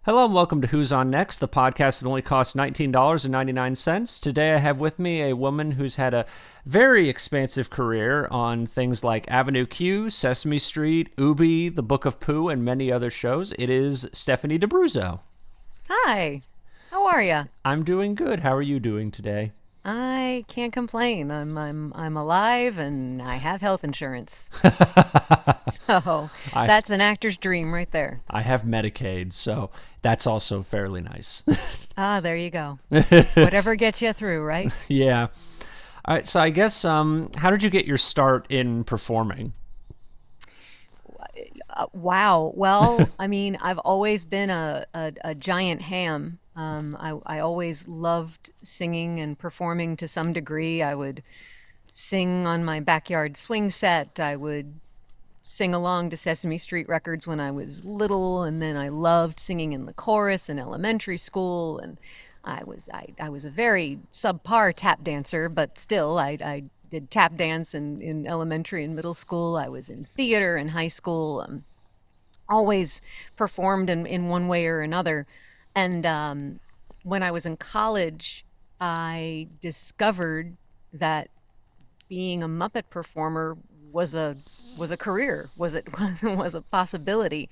Hello and welcome to Who's On Next, the podcast that only costs $19.99. Today I have with me a woman who's had a very expansive career on things like Avenue Q, Sesame Street, Ubi, The Book of Pooh, and many other shows. It is Stephanie D'Abruzzo. Hi, how are you? I'm doing good. How are you doing today? I can't complain. I'm alive and I have health insurance. So I that's an actor's dream right there. I have Medicaid, so that's also fairly nice. Ah, there you go. Whatever gets you through, right? Yeah. All right, so I guess how did you get your start in performing? Wow. Well, I mean, I've always been a giant ham. I always loved singing and performing to some degree. I would sing on my backyard swing set. I would sing along to Sesame Street records when I was little, and then I loved singing in the chorus in elementary school. And I was a very subpar tap dancer, but still I did tap dance in elementary and middle school. I was in theater in high school. Always performed in one way or another. And when I was in college, I discovered that being a Muppet performer was a career, was a possibility.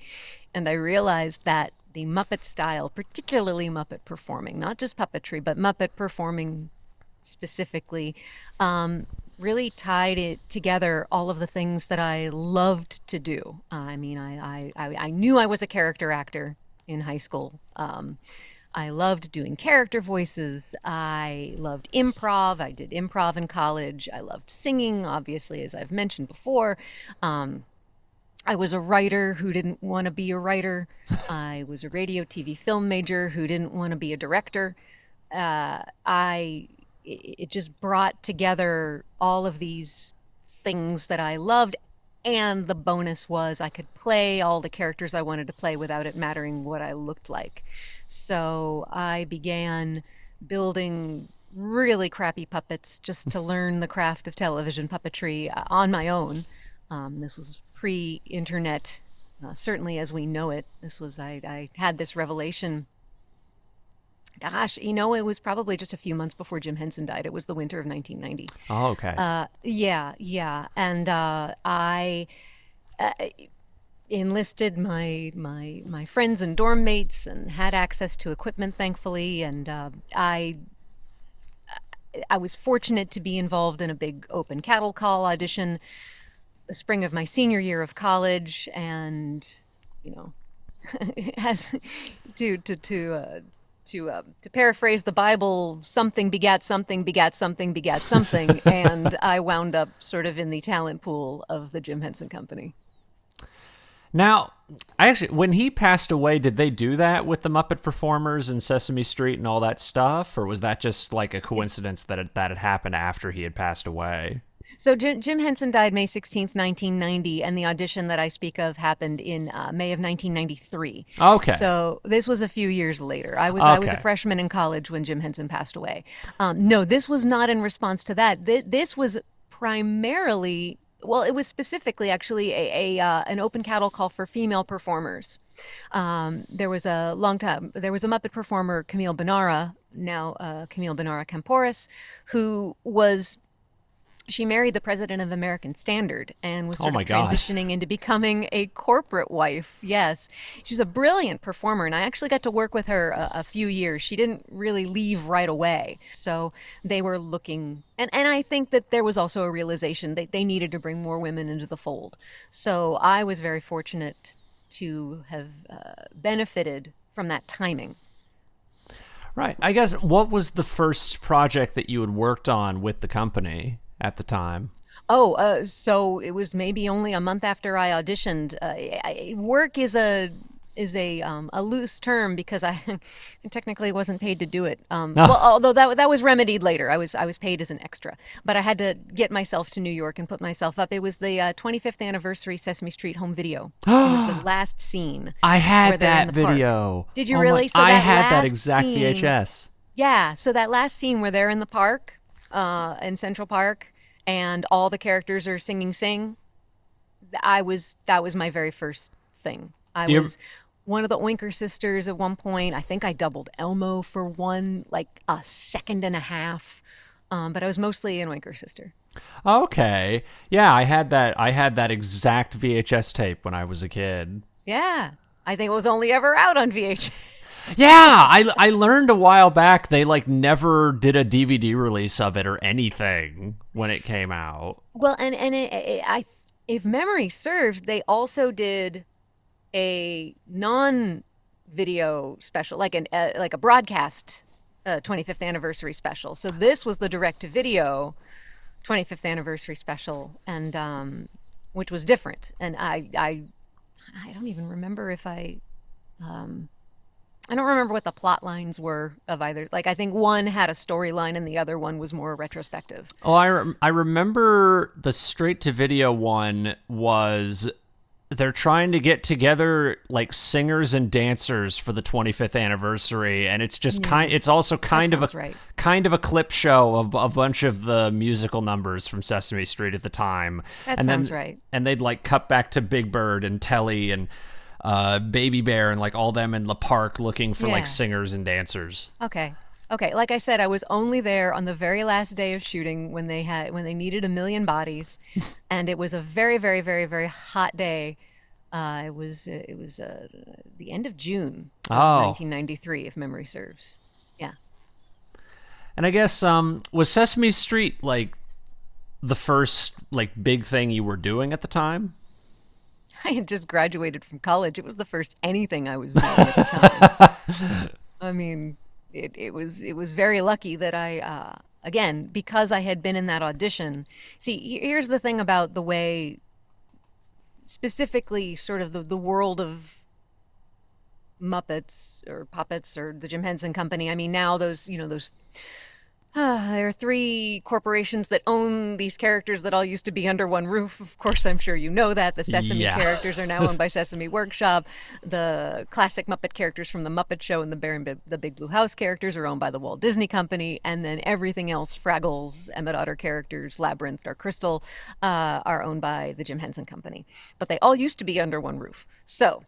And I realized that the Muppet style, particularly Muppet performing, not just puppetry, but Muppet performing specifically, really tied it together all of the things that I loved to do. I mean, I knew I was a character actor in high school. I loved doing character voices. I loved improv. I did improv in college. I loved singing, obviously, as I've mentioned before. Um, I was a writer who didn't want to be a writer. I was a radio, TV, film major who didn't want to be a director. I it just brought together all of these things that I loved. And the bonus was I could play all the characters I wanted to play without it mattering what I looked like. So I began building really crappy puppets just to learn the craft of television puppetry on my own. This was pre-internet, certainly as we know it. I had this revelation. Gosh, it was probably just a few months before Jim Henson died. It was the winter of 1990. Oh, okay. Yeah, yeah. And I uh, enlisted my friends and dorm mates and had access to equipment, thankfully. And I was fortunate to be involved in a big open cattle call audition the spring of my senior year of college, and you know, as to paraphrase the Bible, something begat something begat something begat something, and I wound up sort of in the talent pool of the Jim Henson Company. Now, when he passed away, did they do that with the Muppet performers and Sesame Street and all that stuff, or was that just like a coincidence that had happened after he had passed away? So Jim Henson died May 16th, 1990, and the audition that I speak of happened in May of 1993. Okay. So this was a few years later. I was a Okay. freshman in college when Jim Henson passed away. No, this was not in response to that. This was primarily, well, it was specifically actually a an open cattle call for female performers. There was a Muppet performer, Camille Benara, now Camille Benara Camporis, who was she married the president of American Standard and was Oh sort my of God. transitioning into becoming a corporate wife. Yes, she's a brilliant performer, and I actually got to work with her a few years. She didn't really leave right away, so they were looking, and I think that there was also a realization that they needed to bring more women into the fold. So I was very fortunate to have benefited from that timing. Right. I guess what was the first project that you had worked on with the company at the time? Oh, so it was maybe only a month after I auditioned. Work is a loose term because I technically wasn't paid to do it. Well, No. although that was remedied later. I was paid as an extra, but I had to get myself to New York and put myself up. It was the 25th anniversary Sesame Street home video. It was the I last scene where had they're in that the park. video. Did you Oh my, really? So I that had that last exact scene, VHS. yeah. So that last scene where they're in the park, in Central Park, and all the characters are singing "Sing." That was my very first thing. I Do you was one of the Oinker sisters at one point. I think I doubled Elmo for one, like a second and a half. But I was mostly an Oinker sister. Okay. Yeah, I had that exact VHS tape when I was a kid. Yeah. I think it was only ever out on VHS. Yeah, I learned a while back they like never did a DVD release of it or anything when it came out. Well, if memory serves, they also did a non-video special, like a broadcast 25th anniversary special. So this was the direct-to-video 25th anniversary special, and which was different. And I don't even remember if I don't remember what the plot lines were of either. Like, I think one had a storyline and the other one was more retrospective. Oh, I remember the straight to video one was they're trying to get together like singers and dancers for the 25th anniversary, and it's just it's also kind of a clip show of a bunch of the musical numbers from Sesame Street at the time. That sounds right. And they'd like cut back to Big Bird and Telly and Baby Bear and like all them in the park looking for like singers and dancers. Okay. Like I said, I was only there on the very last day of shooting when they needed 1 million bodies, and it was a very, very, very, very hot day. It was the end of June of 1993, if memory serves. Yeah. And I guess was Sesame Street like the first like big thing you were doing at the time? I had just graduated from college. It was the first anything I was doing at the time. I mean, it was very lucky that I again, because I had been in that audition. See, here's the thing about the way, specifically sort of the world of Muppets or Puppets or the Jim Henson Company. I mean, now those there are 3 corporations that own these characters that all used to be under one roof. Of course, I'm sure you know that. The Sesame characters are now owned by Sesame Workshop. The classic Muppet characters from The Muppet Show and the Big Blue House characters are owned by the Walt Disney Company. And then everything else, Fraggles, Emmett Otter characters, Labyrinth, Dark Crystal, are owned by the Jim Henson Company. But they all used to be under one roof. So,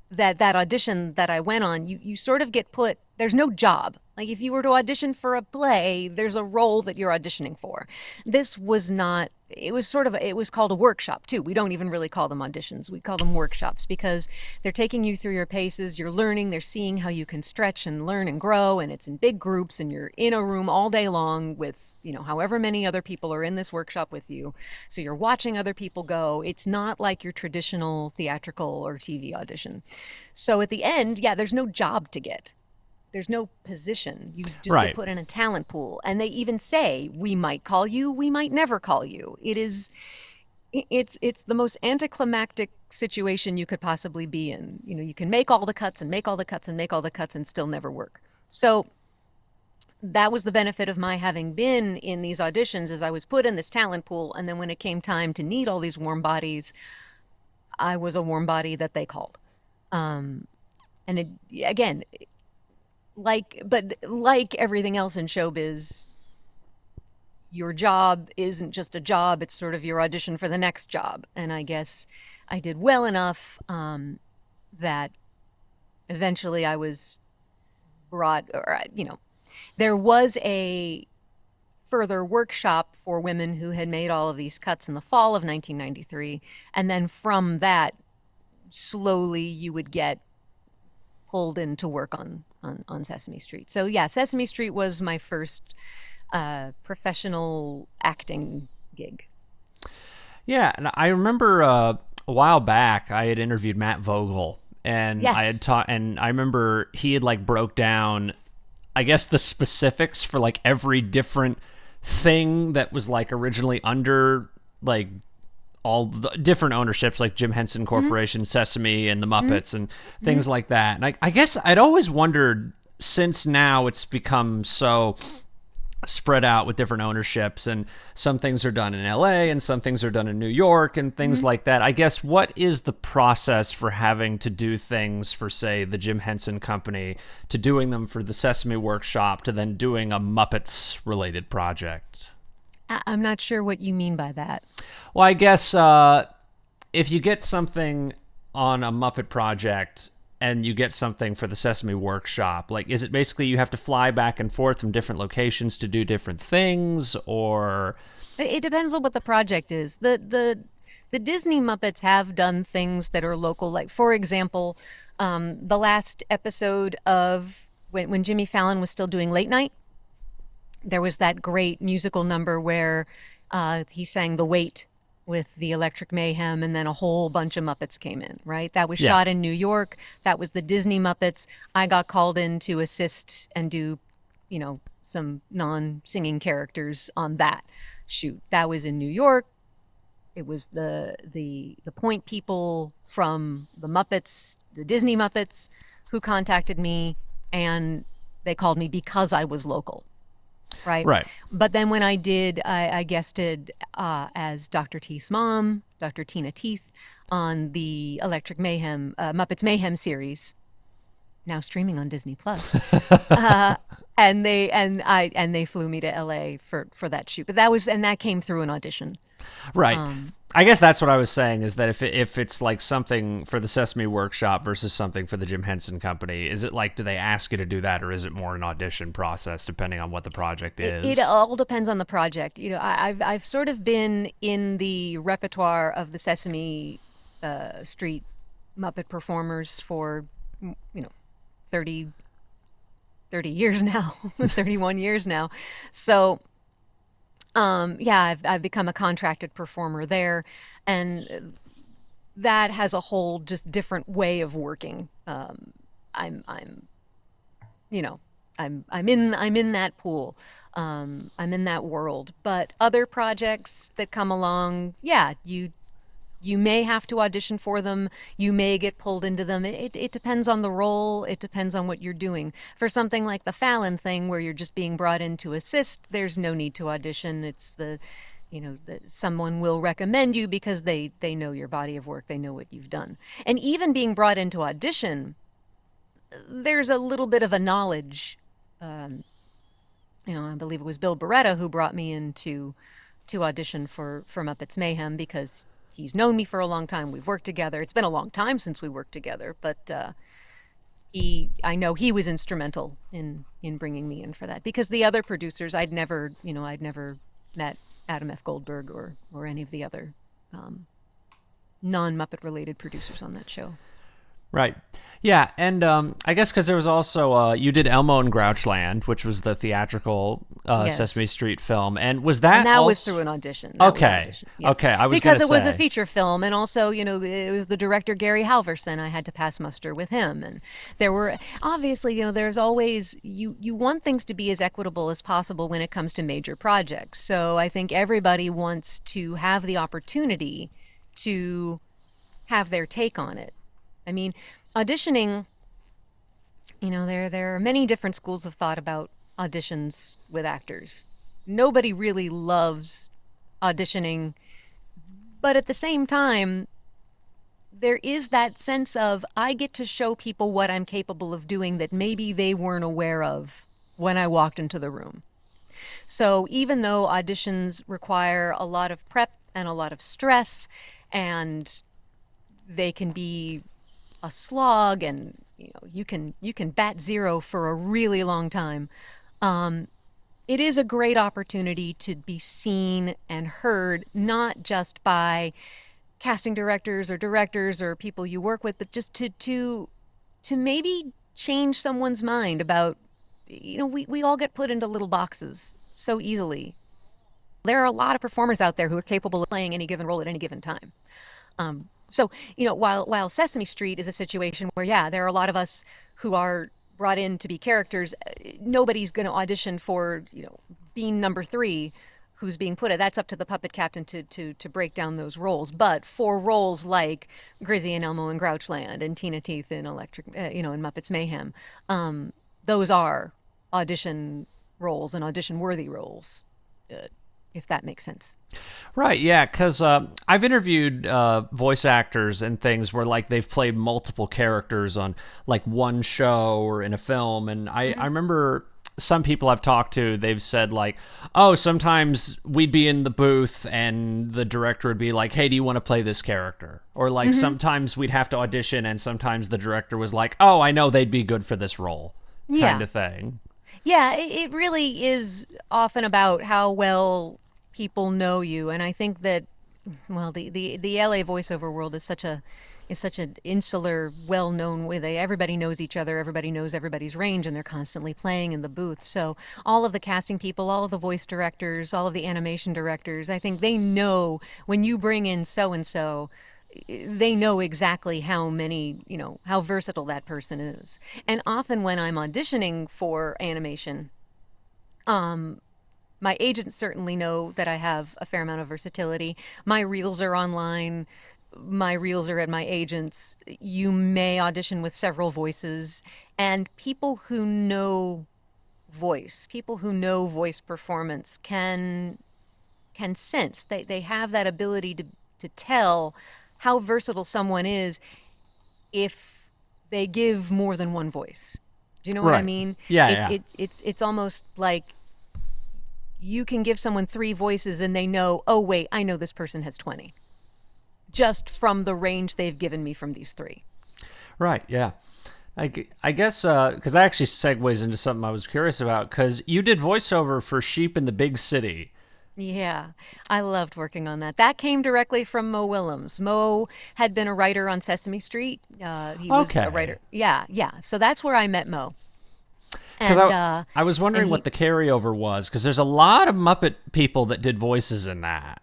that audition that I went on, you sort of get put, there's no job. Like if you were to audition for a play, there's a role that you're auditioning for. This was not, it was called a workshop too. We don't even really call them auditions. We call them workshops because they're taking you through your paces, you're learning, they're seeing how you can stretch and learn and grow, and it's in big groups and you're in a room all day long with however many other people are in this workshop with you. So you're watching other people go. It's not like your traditional theatrical or TV audition. So at the end, there's no job to get. There's no position. You just get put in a talent pool. And they even say, we might call you, we might never call you. It's the most anticlimactic situation you could possibly be in. You can make all the cuts and make all the cuts and make all the cuts and still never work. So that was the benefit of my having been in these auditions, is I was put in this talent pool, and then when it came time to need all these warm bodies, I was a warm body that they called. And it, again, like everything else in showbiz, your job isn't just a job, it's sort of your audition for the next job. And I guess I did well enough that eventually I was brought, there was a further workshop for women who had made all of these cuts in the fall of 1993. And then from that, slowly you would get pulled in to work on Sesame Street. So yeah, Sesame Street was my first professional acting gig. Yeah, and I remember a while back I had interviewed Matt Vogel, and I had taught, and I remember he had like broke down, I guess, the specifics for like every different thing that was like originally under like all the different ownerships, like Jim Henson Corporation, Sesame, and the Muppets, and things like that. And I guess I'd always wondered, since now it's become so spread out with different ownerships, and some things are done in LA and some things are done in New York and things like that. I guess, what is the process for having to do things for, say, the Jim Henson Company, to doing them for the Sesame Workshop, to then doing a Muppets related project? I'm not sure what you mean by that. Well, I guess if you get something on a Muppet project and you get something for the Sesame Workshop, like, is it basically you have to fly back and forth from different locations to do different things, or? It depends on what the project is. The Disney Muppets have done things that are local. Like, for example, the last episode of when Jimmy Fallon was still doing late night, there was that great musical number where he sang The Wait with the Electric Mayhem, and then a whole bunch of Muppets came in, right? That was Yeah. shot in New York. That was the Disney Muppets. I got called in to assist and do, some non-singing characters on that shoot. That was in New York. It was the point people from the Muppets, the Disney Muppets, who contacted me, and they called me because I was local, right? Right. But then when I guested as Dr. Teeth's mom, Dr. Tina Teeth, on the Electric Mayhem Muppets Mayhem series, now streaming on Disney Plus. And they flew me to LA for that shoot. But that came through an audition. Right. I guess that's what I was saying, is that if it's like something for the Sesame Workshop versus something for the Jim Henson Company, is it like, do they ask you to do that, or is it more an audition process depending on what the project is? It all depends on the project. I've sort of been in the repertoire of the Sesame Street Muppet performers for 30 years now, 31 years now. So I've become a contracted performer there, and that has a whole just different way of working. I'm you know I'm in that pool. I'm in that world. But other projects that come along, yeah, you may have to audition for them. You may get pulled into them. It depends on the role. It depends on what you're doing. For something like the Fallon thing, where you're just being brought in to assist, there's no need to audition. It's someone will recommend you because they know your body of work. They know what you've done. And even being brought into audition, there's a little bit of a knowledge. I believe it was Bill Beretta who brought me in to audition for Muppets Mayhem, because he's known me for a long time. We've worked together. It's been a long time since we worked together, but I know he was instrumental in bringing me in for that, because the other producers, I'd never met Adam F. Goldberg or any of the other non-Muppet related producers on that show. Right. Yeah, and I guess because there was also, you did Elmo and Grouchland, which was the theatrical Yes. Sesame Street film, and was that And that was also... through an audition. That was an Okay, audition, yeah. okay, I was Because gonna it was a say. feature film, and also, it was the director Gary Halverson. I had to pass muster with him, and there were obviously, there's always you want things to be as equitable as possible when it comes to major projects. So I think everybody wants to have the opportunity to have their take on it. I mean, auditioning, there are many different schools of thought about auditions with actors. Nobody really loves auditioning, but at the same time, there is that sense of, I get to show people what I'm capable of doing that maybe they weren't aware of when I walked into the room. So even though auditions require a lot of prep and a lot of stress, and they can be a slog, and you can bat zero for a really long time, it is a great opportunity to be seen and heard, not just by casting directors or people you work with, but just to maybe change someone's mind about, we all get put into little boxes so easily. There are a lot of performers out there who are capable of playing any given role at any given time. So, while Sesame Street is a situation where, yeah, there are a lot of us who are brought in to be characters, nobody's going to audition for, being number 3 who's being put at. That's up to the puppet captain to break down those roles. But for roles like Grizzy and Elmo in Grouchland and Tina Teeth in in Muppets Mayhem, those are audition roles and audition-worthy roles, if that makes sense. Right, yeah, because I've interviewed voice actors and things where, like, they've played multiple characters on, like, one show or in a film, and I remember some people I've talked to, they've said like, oh, sometimes we'd be in the booth and the director would be like, hey, do you want to play this character? Or like sometimes we'd have to audition and sometimes the director was like, oh, I know they'd be good for this role, kind of thing. Yeah, it really is often about how well people know you, and I think that, well, the LA voiceover world is such an insular, well-known way. Everybody knows each other, everybody knows everybody's range, and they're constantly playing in the booth. So all of the casting people, all of the voice directors, all of the animation directors, I think they know when you bring in so and so, they know exactly how many, how versatile that person is. And often when I'm auditioning for animation, um, my agents certainly know that I have a fair amount of versatility. My reels are online. My reels are at my agents. You may audition with several voices. And people who know voice performance can sense. They have that ability to tell how versatile someone is if they give more than one voice. Do you know what I Right. mean? Yeah, yeah. It's almost like you can give someone three voices and they know, oh wait, I know this person has 20. Just from the range they've given me from these three. Right, yeah. I guess, because that actually segues into something I was curious about, because you did voiceover for Sheep in the Big City. Yeah, I loved working on that. That came directly from Mo Willems. Mo had been a writer on Sesame Street. He was a Okay. writer. Yeah, yeah. So that's where I met Mo. Because And I was and wondering what he, the carryover was, because there's a lot of Muppet people that did voices in that.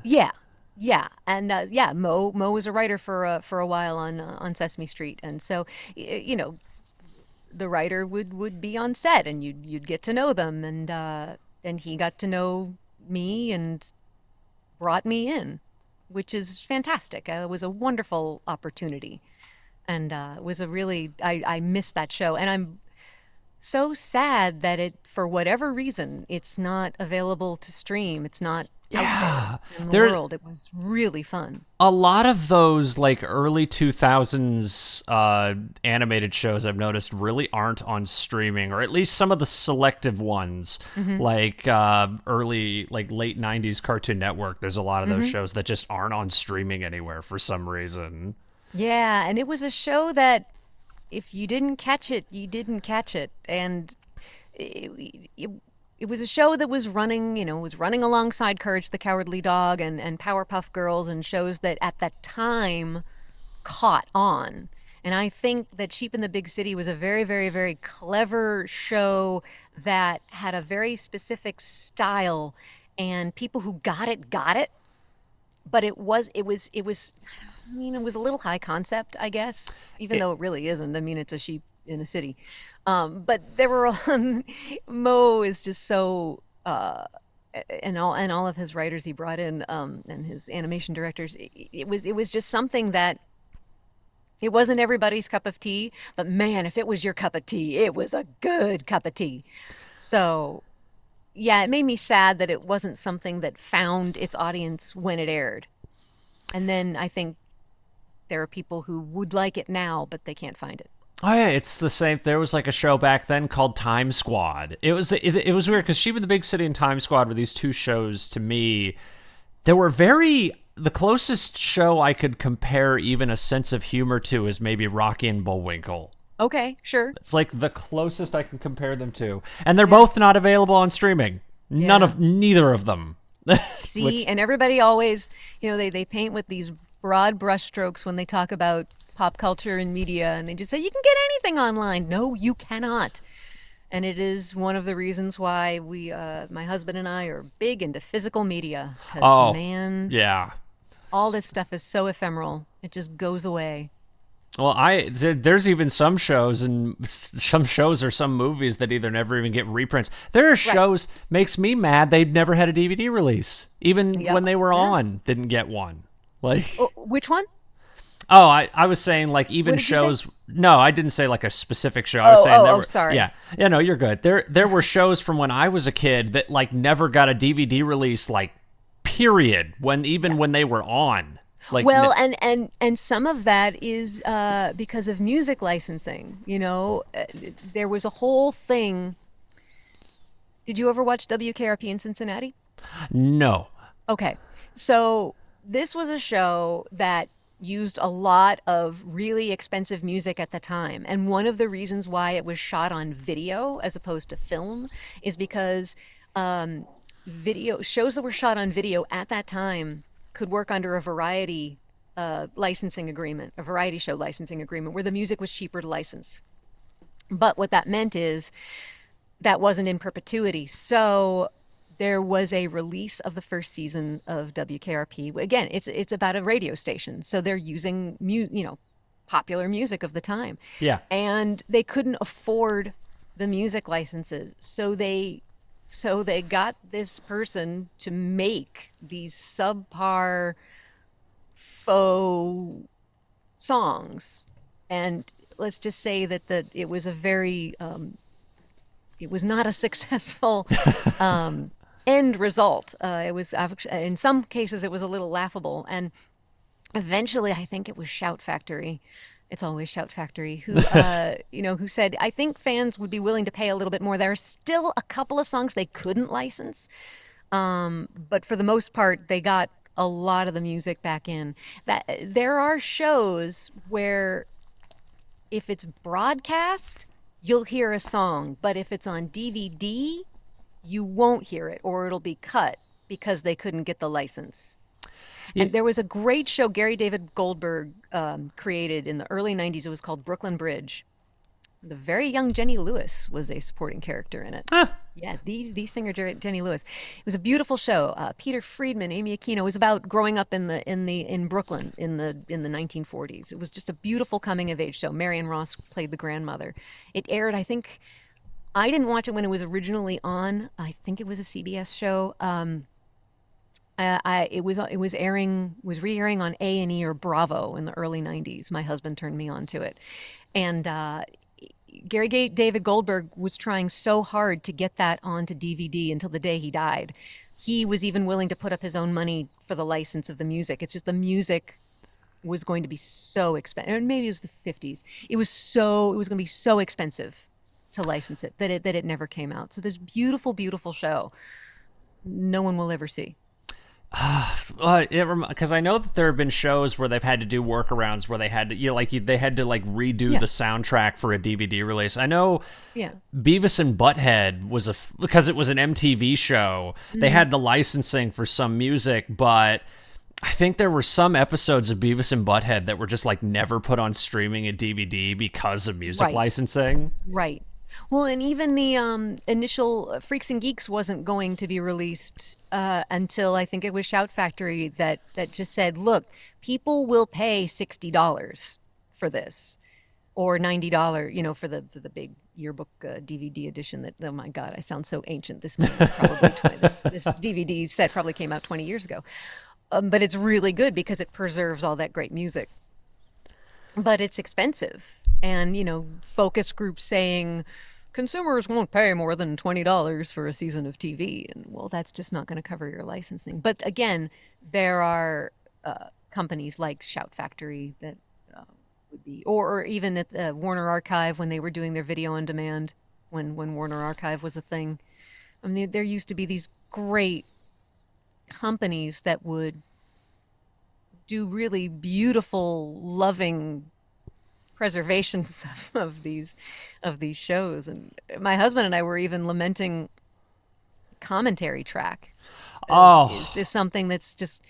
yeah, yeah, and yeah, Mo was a writer for a while on Sesame Street, and so the writer would be on set, and you'd get to know them, and he got to know me and brought me in, which is fantastic. It was a wonderful opportunity, and it was a really I missed that show, and I'm so sad that for whatever reason, it's not available to stream. It's not out there Yeah. in the There world. It was really fun. a lot of those like early 2000s animated shows I've noticed really aren't on streaming, or at least some of the selective ones, Hmm. like early, like late 90s Cartoon Network. There's a lot of those Hmm. shows that just aren't on streaming anywhere for some reason. Yeah, and it was a show that if you didn't catch it, you didn't catch it. And it, it, it was a show that was running, was running alongside Courage the Cowardly Dog and Powerpuff Girls and shows that at that time caught on. And I think that Sheep in the Big City was a very, very, very clever show that had a very specific style, and people who got it. But I mean, it was a little high concept, I guess, even It, though it really isn't. I mean, it's a sheep in a city. But there were Mo is just so and all of his writers he brought in and his animation directors. It was just something that it wasn't everybody's cup of tea, but man, if it was your cup of tea, it was a good cup of tea. So, yeah, it made me sad that it wasn't something that found its audience when it aired. And then I think there are people who would like it now, but they can't find it. oh yeah, it's the same. There was like a show back then called Time Squad. It was weird because Sheep in the Big City and Time Squad were these two shows to me. They were very the closest show I could compare even a sense of humor to is maybe Rocky and Bullwinkle. Okay, sure. It's like the closest I can compare them to, and they're Yeah. both not available on streaming. Yeah. Neither of them. See, Which and everybody always, they paint with these broad brushstrokes when they talk about pop culture and media, and they just say you can get anything online. No, you cannot. And it is one of the reasons why my husband and I, are big into physical media. Because, oh man, yeah. all this stuff is so ephemeral. It just goes away. Well, there's even some shows and some shows or some movies that either never even get reprints. There are Right. shows makes me mad they've never had a DVD release, even Yeah. when they were Yeah. on, didn't get one. Like, Oh, which one? oh, I was saying like even What did you say? shows. No, I didn't say like a specific show. I was saying there were. Sorry. Yeah, yeah, no, you're good. There were shows from when I was a kid that like never got a DVD release. Like, period. When they were on. Like, Well, and some of that is because of music licensing. There was a whole thing Did you ever watch WKRP in Cincinnati? No. Okay. So this was a show that used a lot of really expensive music at the time. And one of the reasons why it was shot on video as opposed to film is because um, video shows that were shot on video at that time could work under a variety licensing agreement, a variety show licensing agreement, where the music was cheaper to license. But what that meant is that wasn't in perpetuity. So there was a release of the first season of WKRP. Again, it's about a radio station, so they're using popular music of the time, Yeah. and they couldn't afford the music licenses, so they got this person to make these subpar faux songs, and let's just say that it was a very it was not a successful end result. It was in some cases it was a little laughable, and eventually I think it was Shout Factory. It's always Shout Factory who said I think fans would be willing to pay a little bit more. There are still a couple of songs they couldn't license, but for the most part they got a lot of the music back in. That there are shows where if it's broadcast, you'll hear a song, but if it's on DVD, you won't hear it, or it'll be cut because they couldn't get the license. Yeah. And there was a great show Gary David Goldberg created in the early 90s. It was called Brooklyn Bridge. The very young Jenny Lewis was a supporting character in it. Huh. Yeah, the singer Jenny Lewis. It was a beautiful show. Peter Friedman, Amy Aquino. It was about growing up in Brooklyn in the 1940s. It was just a beautiful coming of age show. Marion Ross played the grandmother. It aired, I think, I didn't watch it when it was originally on. I think it was a CBS show. It was re-airing on A&E or Bravo in the early 90s. My husband turned me on to it, and David Goldberg was trying so hard to get that onto DVD until the day he died. He was even willing to put up his own money for the license of the music. It's just the music was going to be so expensive. And maybe it was the 50s. It was going to be so expensive to license it that it never came out. So this beautiful, beautiful show no one will ever see. Because I know that there have been shows where they've had to do workarounds where they had to, they had to redo the soundtrack for a DVD release. I know. Yeah. Beavis and Butthead was because it was an MTV show. They had the licensing for some music, but I think there were some episodes of Beavis and Butthead that were just never put on streaming at DVD because of music licensing. Right. Well, and even the initial Freaks and Geeks wasn't going to be released until I think it was Shout Factory that just said, look, people will pay $60 for this, or $90, for the big yearbook DVD edition that, oh my God, I sound so ancient. This this DVD set probably came out 20 years ago. But it's really good because it preserves all that great music. But it's expensive. And, focus groups saying consumers won't pay more than $20 for a season of TV. And, well, that's just not going to cover your licensing. But again, there are companies like Shout Factory that would be, or even at the Warner Archive when they were doing their video on demand, when Warner Archive was a thing. I mean, there used to be these great companies that would do really beautiful, loving preservations of these shows. And my husband and I were even lamenting commentary track. Is something that's just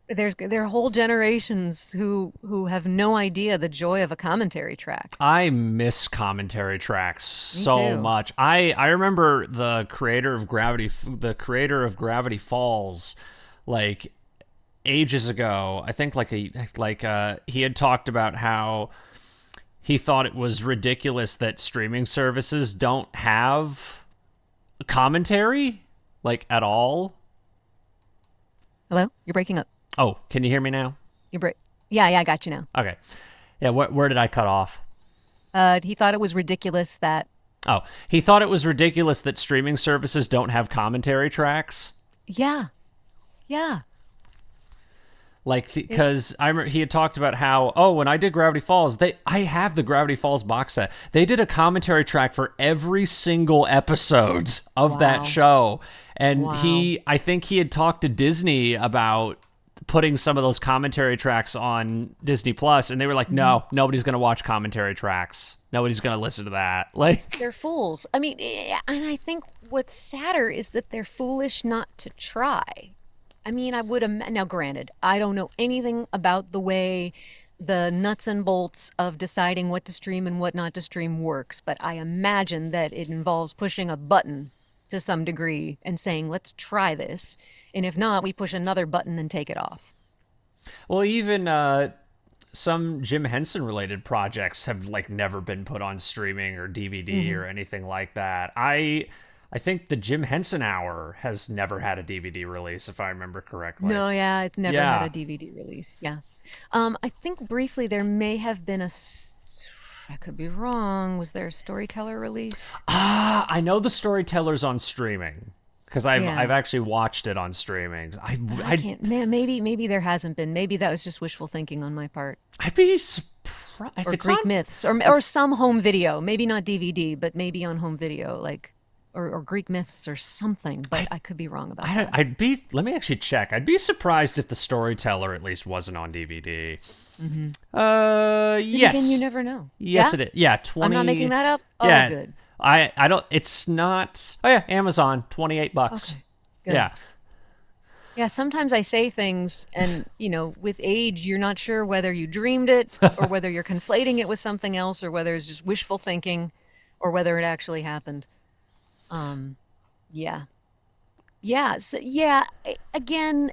there are whole generations who have no idea the joy of a commentary track. I miss commentary tracks so much. I remember the creator of Gravity Falls, ages ago. I think he had talked about how he thought it was ridiculous that streaming services don't have commentary at all. Hello? You're breaking up. Oh, can you hear me now? Yeah, I got you now. Okay. Yeah, where did I cut off? He thought it was ridiculous that... Oh, he thought it was ridiculous that streaming services don't have commentary tracks? Yeah. Yeah. Like, It, because I remember he had talked about how, oh, when I did Gravity Falls, I have the Gravity Falls box set. They did a commentary track for every single episode of that wow. show, and Wow. I think he had talked to Disney about putting some of those commentary tracks on Disney Plus, and they were like, Hmm. no, nobody's gonna watch commentary tracks. Nobody's gonna listen to that. Like, They're fools. I mean, and I think what's sadder is that they're foolish not to try. I mean, now granted, I don't know anything about the way the nuts and bolts of deciding what to stream and what not to stream works, but I imagine that it involves pushing a button to some degree and saying, let's try this. And if not, we push another button and take it off. well, even some Jim Henson related projects have like never been put on streaming or DVD Hmm. or anything like that. I think the Jim Henson Hour has never had a DVD release, if I remember correctly. No, yeah, it's never had Yeah. a DVD release. Yeah. I think briefly there may have been I could be wrong. Was there a storyteller release? Ah, I know the storyteller's on streaming because I've Yeah. actually watched it on streaming. But I I can't. Maybe there hasn't been. Maybe that was just wishful thinking on my part. I'd be surprised if Or it's not. Greek myths, or some home video. Maybe not DVD, but maybe on home video, like or Greek myths or something. But I could be wrong about that. I'd be. Let me actually check. I'd be surprised if the storyteller at least wasn't on DVD. Hmm. Then again, you Yes. never know. Yes, Yeah, it is. Yeah, I'm not making 20. that up. Oh, Yeah, good. I don't. It's not. Oh yeah, Amazon, $28. Okay, good. Yeah, Yeah, sometimes I say things and, with age, you're not sure whether you dreamed it or whether you're conflating it with something else or whether it's just wishful thinking or whether it actually happened. Um, yeah. Yeah. So, yeah, again,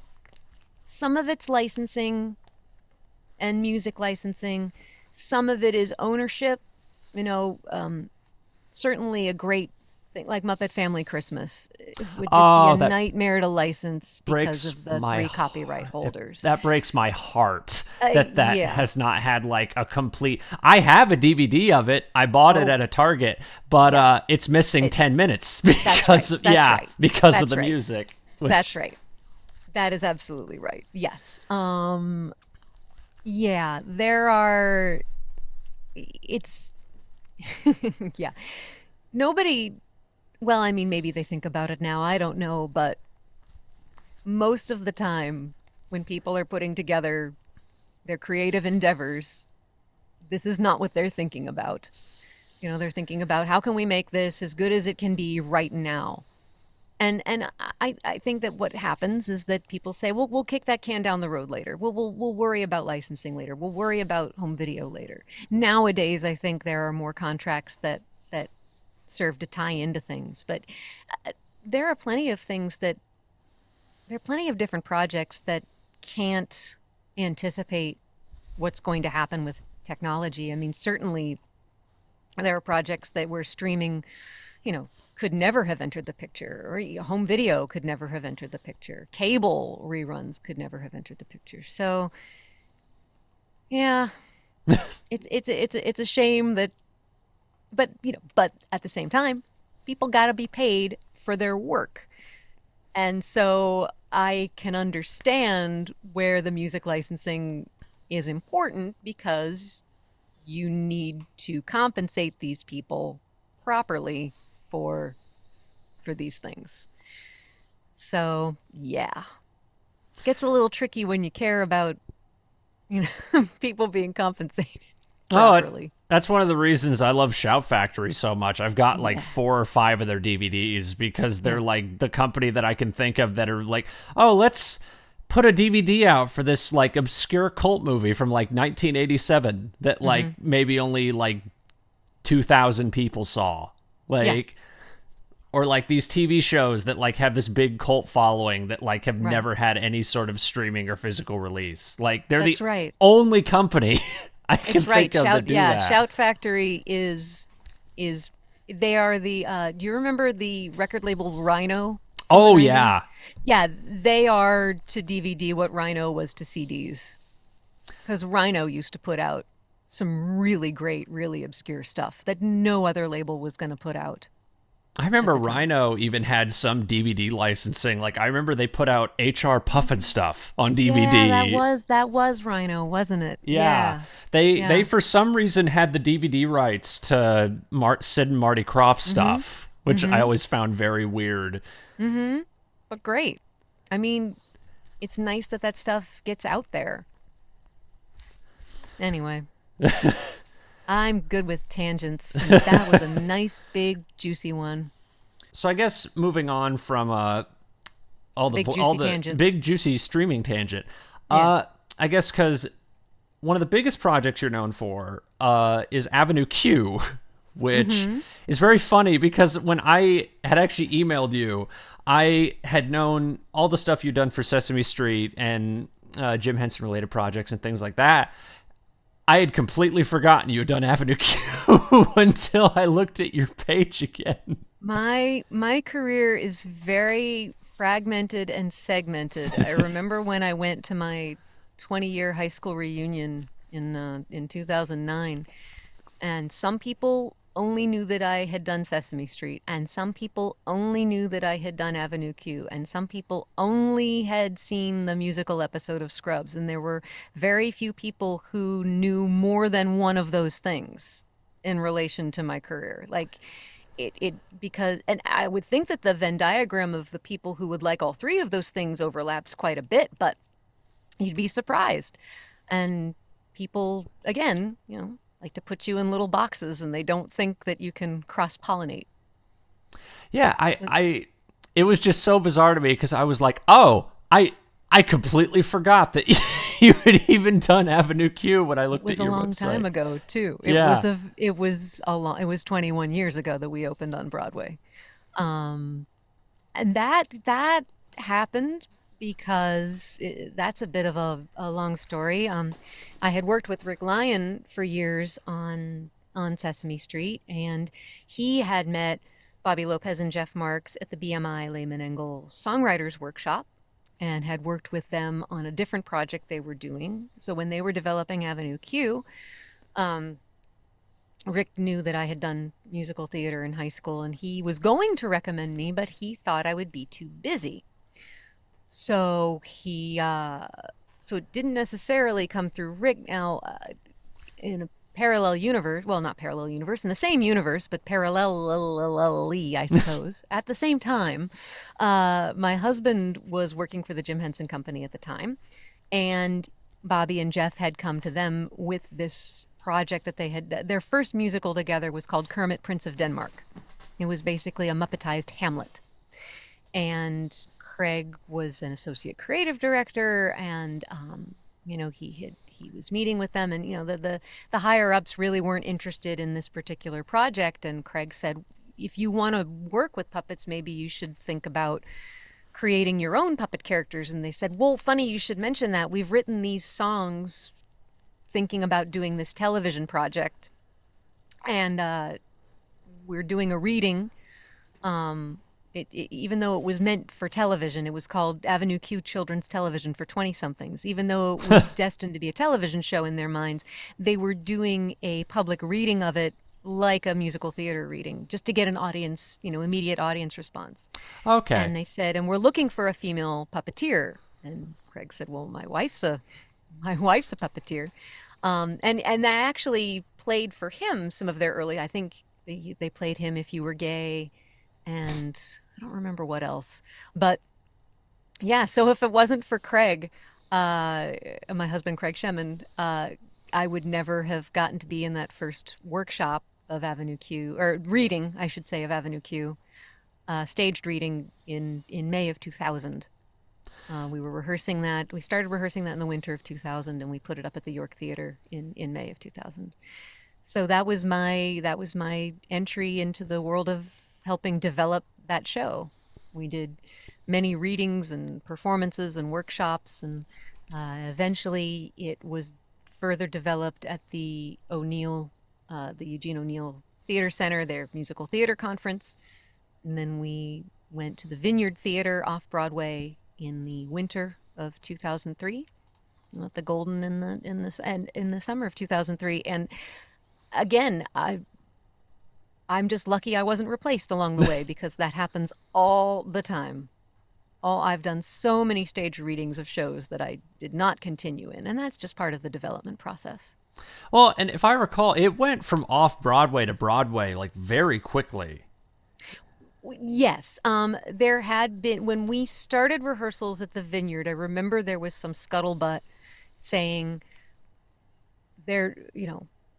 some of it's licensing and music licensing. Some of it is ownership. You know, certainly a great thing like Muppet Family Christmas would just be a oh, that nightmare to license because breaks of the my three copyright heart. holders. That breaks my heart that Yeah. has not had like a complete. I have a DVD of it. I bought it Oh, at a Target, but yeah. it's missing It, 10 minutes that's right. because of, That's yeah, right. because of That's the right. music. That's Which right. That is absolutely right. Yes. Yeah, there are it's yeah. Nobody, well, I mean, maybe they think about it now. I don't know, but most of the time when people are putting together their creative endeavors, this is not what they're thinking about. They're thinking about how can we make this as good as it can be right now. And I think that what happens is that people say, well, we'll kick that can down the road later. We'll worry about licensing later. We'll worry about home video later. Nowadays, I think there are more contracts that serve to tie into things. But uh, there are plenty of things that there are plenty of different projects that can't anticipate what's going to happen with technology. I mean, certainly there are projects that were streaming, could never have entered the picture, or home video could never have entered the picture. Cable reruns could never have entered the picture. So, yeah, it's a shame that, but at the same time, people got to be paid for their work. And so I can understand where the music licensing is important because you need to compensate these people properly for for these things. So, yeah. Gets a little tricky when you care about, people being compensated Oh, properly. that's one of the reasons I love Shout Factory so much. I've got like Yeah. 4 or 5 of their DVDs because they're Yeah. like the company that I can think of that are like, oh, let's put a DVD out for this like obscure cult movie from like 1987 that like Hmm. maybe only like 2,000 people saw. Yeah. Like, or like these TV shows that like have this big cult following that like have Right. never had any sort of streaming or physical release. Like they're the That's right. only company I can It's right. think of to do that. Shout Factory is they are the do you remember the record label Rhino from the Oh 90s? yeah, Yeah, they are to DVD what Rhino was to CDs. Because Rhino used to put out some really great, really obscure stuff that no other label was going to put out. I at remember the time. Rhino even had some DVD licensing. Like I remember they put out HR Puffin stuff on Yeah, DVD. that was Rhino, wasn't it? Yeah, Yeah. they Yeah. for some reason had the DVD rights to Sid and Marty Krofft Mhm. stuff, which I Mhm. always found very weird. Mhm. But great. I mean, it's nice that that stuff gets out there. Anyway, I'm good with tangents, and that was a nice big juicy one. So I guess moving on from Big all juicy the tangent. big juicy streaming tangent, Yeah. I guess because one of the biggest projects you're known for is Avenue Q, which Mhm. is very funny because when I had actually emailed you, I had known all the stuff you'd done for Sesame Street and Jim Henson related projects and things like that. I had completely forgotten you had done Avenue Q until I looked at your page again. My career is very fragmented and segmented. I remember when I went to my 20-year high school reunion in 2009, and some people only knew that I had done Sesame Street, and some people only knew that I had done Avenue Q, and some people only had seen the musical episode of Scrubs, and there were very few people who knew more than one of those things in relation to my career. Like it because and I would think that the Venn diagram of the people who would like all three of those things overlaps quite a bit, but you'd be surprised. And people, again, like to put you in little boxes and they don't think that you can cross pollinate. Yeah, it was just so bizarre to me because I was like, oh, I completely forgot that you had even done Avenue Q when I It looked at was a your long website. time ago too. Yeah. It was 21 years ago that we opened on Broadway. Um, and that happened because that's a bit of a long story. I had worked with Rick Lyon for years on Sesame Street, and he had met Bobby Lopez and Jeff Marks at the BMI Lehman Engel Songwriters Workshop and had worked with them on a different project they were doing. So when they were developing Avenue Q, um, Rick knew that I had done musical theater in high school and he was going to recommend me, but he thought I would be too busy. So so it didn't necessarily come through Rick. Now, in a parallel universe, well, not parallel universe, in the same universe, but parallelly, I suppose, at the same time, my husband was working for the Jim Henson Company at the time, and Bobby and Jeff had come to them with this project that their first musical together was called Kermit, Prince of Denmark. It was basically a Muppetized Hamlet. And Craig was an associate creative director, and he was meeting with them, and the higher ups really weren't interested in this particular project. And Craig said, if you want to work with puppets, maybe you should think about creating your own puppet characters. And they said, well, funny you should mention that. We've written these songs thinking about doing this television project, and we're doing a reading. Even though it was meant for television, it was called Avenue Q Children's Television for 20 somethings. Even though it was destined to be a television show in their minds, they were doing a public reading of it like a musical theater reading, just to get an audience, immediate audience response. Okay. And they said, and we're looking for a female puppeteer. And Craig said, well, my wife's a puppeteer. And I actually played for him some of their early, I think they played him If You Were Gay, and I don't remember what else. But yeah, so if it wasn't for Craig, my husband, Craig Shemin, I would never have gotten to be in that first workshop of Avenue Q, or reading, I should say, of Avenue Q, staged reading in May of 2000. We were rehearsing that. We started rehearsing that in the winter of 2000, and we put it up at the York Theater in May of 2000. So that was my entry into the world of helping develop that show. We did many readings and performances and workshops, and eventually it was further developed at the Eugene O'Neill Theater Center, their musical theater conference. And then we went to the Vineyard Theater off Broadway in the winter of 2003, at the Golden in the summer of 2003. And again, I'm just lucky I wasn't replaced along the way because that happens all the time. I've done so many stage readings of shows that I did not continue in, and that's just part of the development process. Well, and if I recall, it went from off Broadway to Broadway like very quickly. Yes, there had been when we started rehearsals at the Vineyard. I remember there was some scuttlebutt saying there,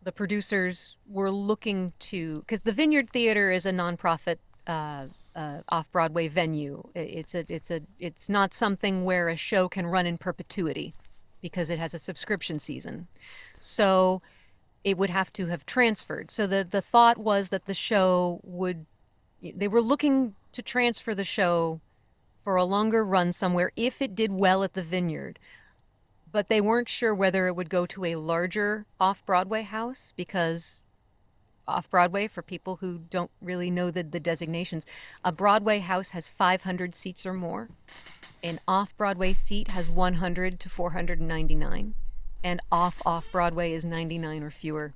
the producers were looking to because the Vineyard Theater is a nonprofit off-Broadway venue. It's not something where a show can run in perpetuity because it has a subscription season. So it would have to have transferred. So the thought was that the show would they were looking to transfer the show for a longer run somewhere if it did well at the Vineyard. But they weren't sure whether it would go to a larger off-Broadway house because off-Broadway, for people who don't really know the designations, a Broadway house has 500 seats or more. An off-Broadway seat has 100 to 499. And off-Broadway is 99 or fewer.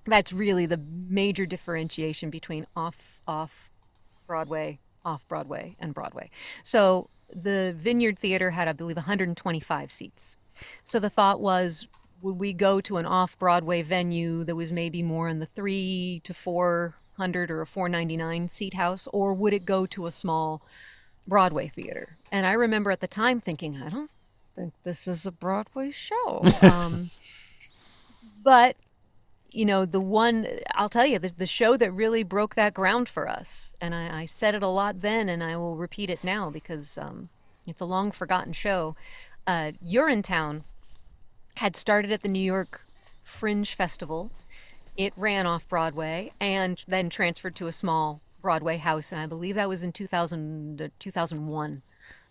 That's really the major differentiation between off-Broadway, off-Broadway, and Broadway. So the Vineyard Theater had, I believe, 125 seats. So the thought was, would we go to an off-Broadway venue that was maybe more in the 3 to 400 or a 499 seat house, or would it go to a small Broadway theater? And I remember at the time thinking, I don't think this is a Broadway show. But I'll tell you, the show that really broke that ground for us, and I said it a lot then, and I will repeat it now because it's a long forgotten show. Urinetown had started at the New York Fringe Festival. It ran off Broadway and then transferred to a small Broadway house, and I believe that was in 2001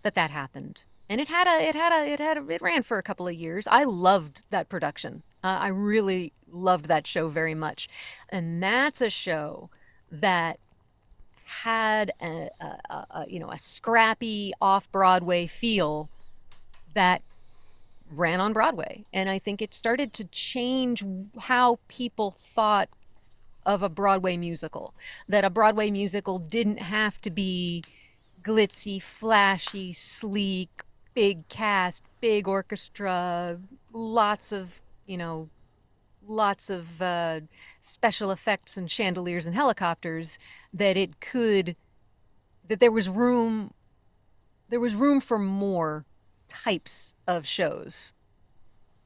that happened. And it ran for a couple of years. I loved that production. I really loved that show very much. And that's a show that had a scrappy off-Broadway feel that ran on Broadway. And I think it started to change how people thought of a Broadway musical. That a Broadway musical didn't have to be glitzy, flashy, sleek, big cast, big orchestra, lots of special effects and chandeliers and helicopters. That there was room for more types of shows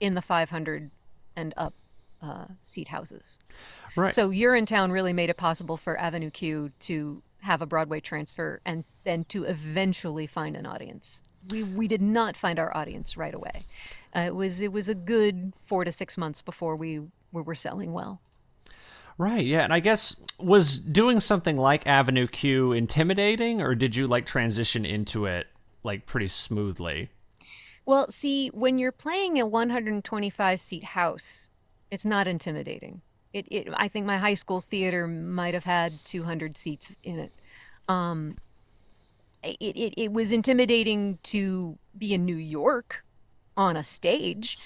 in the 500 and up seat houses. Right. So Urinetown really made it possible for Avenue Q to have a Broadway transfer and then to eventually find an audience. We did not find our audience right away. It was a good 4 to 6 months before we were selling well. Right, yeah. And I guess, was doing something like Avenue Q intimidating, or did you transition into it pretty smoothly? Well, see, when you're playing a 125 seat house, it's not intimidating. I think my high school theater might have had 200 seats in it. It was intimidating to be in New York on a stage,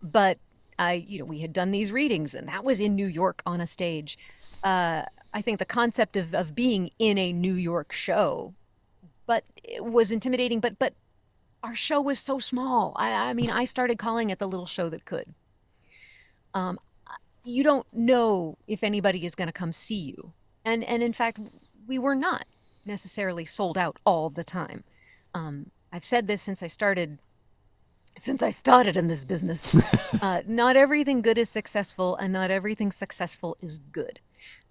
but we had done these readings, and that was in New York on a stage. I think the concept of being in a New York show, but it was intimidating. But our show was so small. I started calling it the little show that could. You don't know if anybody is going to come see you, and in fact, we were not necessarily sold out all the time. I've said this since I started in this business. Not everything good is successful, and not everything successful is good.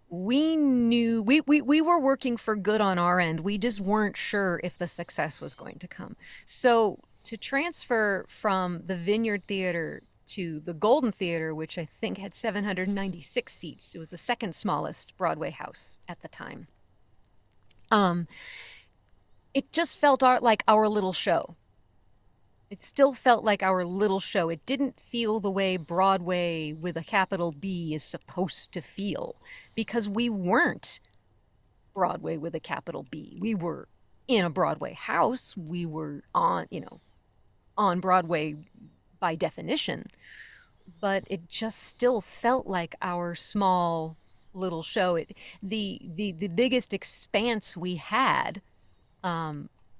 We knew we were working for good on our end. We just weren't sure if the success was going to come. So to transfer from the Vineyard Theater to the Golden Theater, which I think had 796 seats, it was the second smallest Broadway house at the time. It just felt like our little show. It still felt like our little show. It didn't feel the way Broadway with a capital B is supposed to feel, because we weren't Broadway with a capital B. We were in a Broadway house. We were on Broadway by definition, but it just still felt like our small little show. The biggest expanse we had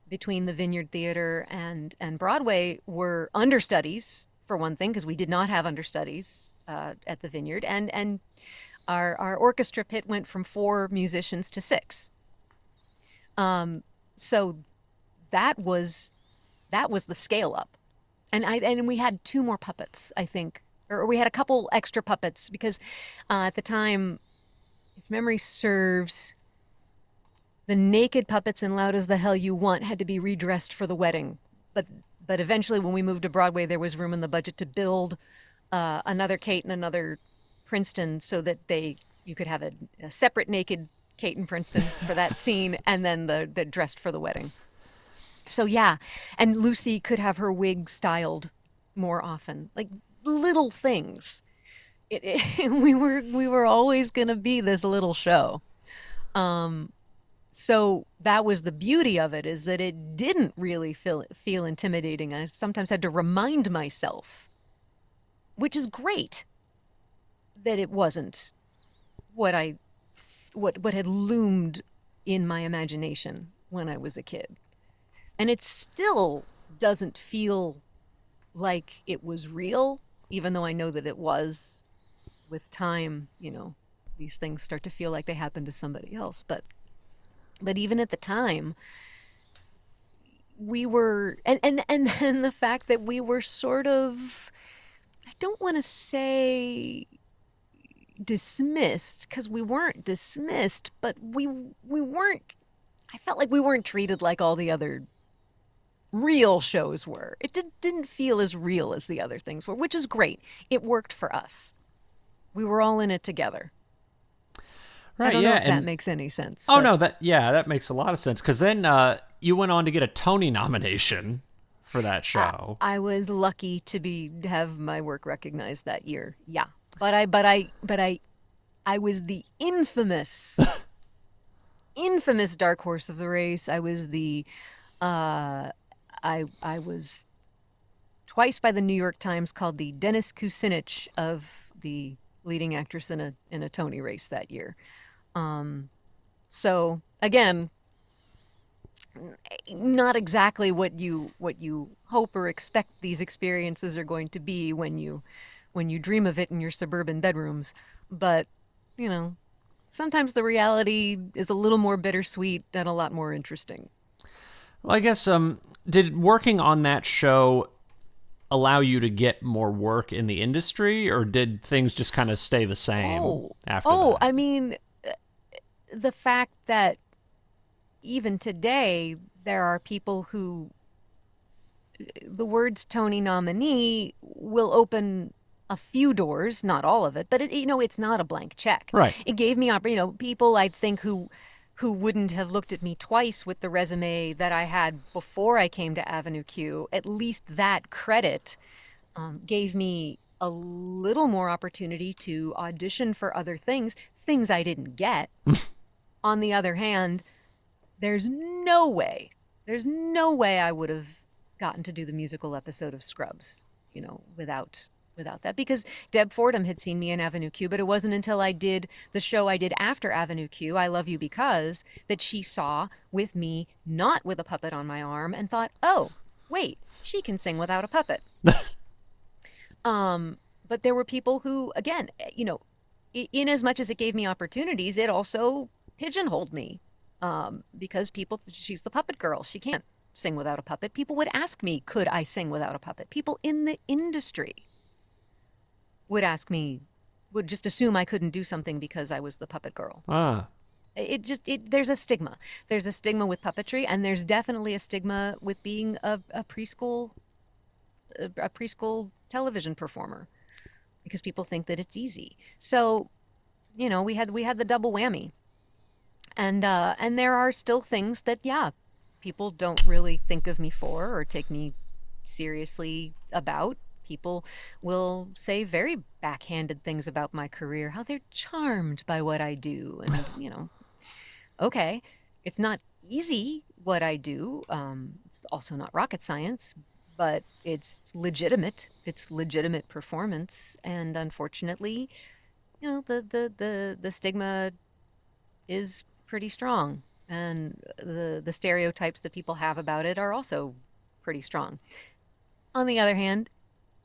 between the Vineyard Theater and Broadway were understudies, for one thing, because we did not have understudies at the Vineyard, and our orchestra pit went from 4 musicians to 6. So that was the scale up, and we had 2 more puppets, I think, or we had a couple extra puppets because at the time, if memory serves, the naked puppets in Loud as the Hell You Want had to be redressed for the wedding, but eventually when we moved to Broadway, there was room in the budget to build another Kate and another Princeton so that you could have a separate naked Kate and Princeton for that scene, and then the dressed for the wedding. So yeah, and Lucy could have her wig styled more often, like little things. We were always gonna be this little show. So that was the beauty of it, is that it didn't really feel intimidating. I sometimes had to remind myself, which is great, that it wasn't what had loomed in my imagination when I was a kid. And it still doesn't feel like it was real, even though I know that it was. With time, these things start to feel like they happened to somebody else. But even at the time, we were, and then the fact that we were sort of, I don't want to say dismissed, because we weren't dismissed, but we weren't, I felt like we weren't treated like all the other real shows were. It didn't feel as real as the other things were, which is great. It worked for us. We were all in it together. Right, I don't know yeah, if that makes any sense. Oh, no, that makes a lot of sense, because then you went on to get a Tony nomination for that show. I was lucky to have my work recognized that year. Yeah. But I was the infamous dark horse of the race. I was I was twice by the New York Times called the Dennis Kucinich of the leading actress in a Tony race that year. So again, not exactly what you hope or expect these experiences are going to be when you dream of it in your suburban bedrooms, but sometimes the reality is a little more bittersweet and a lot more interesting. Well, I guess did working on that show allow you to get more work in the industry, or did things just kind of stay the same after that? I mean, the fact that even today there are people who the words Tony nominee will open a few doors, not all of it, but it's not a blank check. Right. It gave me, people I think who wouldn't have looked at me twice with the resume that I had before I came to Avenue Q. At least that credit gave me a little more opportunity to audition for other things I didn't get. On the other hand, there's no way I would have gotten to do the musical episode of Scrubs, without that, because Deb Fordham had seen me in Avenue Q, but it wasn't until I did the show I did after Avenue Q, I Love You Because, that she saw with me, not with a puppet on my arm, and thought, oh, wait, she can sing without a puppet. But there were people who, again, in as much as it gave me opportunities, it also pigeonholed me, because she's the puppet girl. She can't sing without a puppet. People would ask me, could I sing without a puppet? People in the industry would just assume I couldn't do something because I was the puppet girl. There's a stigma. There's a stigma with puppetry, and there's definitely a stigma with being a preschool television performer, because people think that it's easy. So, we had the double whammy, and there are still things that people don't really think of me for or take me seriously about. People will say very backhanded things about my career, how they're charmed by what I do. And, okay, it's not easy what I do. It's also not rocket science, but it's legitimate. It's legitimate performance. And unfortunately, the stigma is pretty strong, and the stereotypes that people have about it are also pretty strong. On the other hand,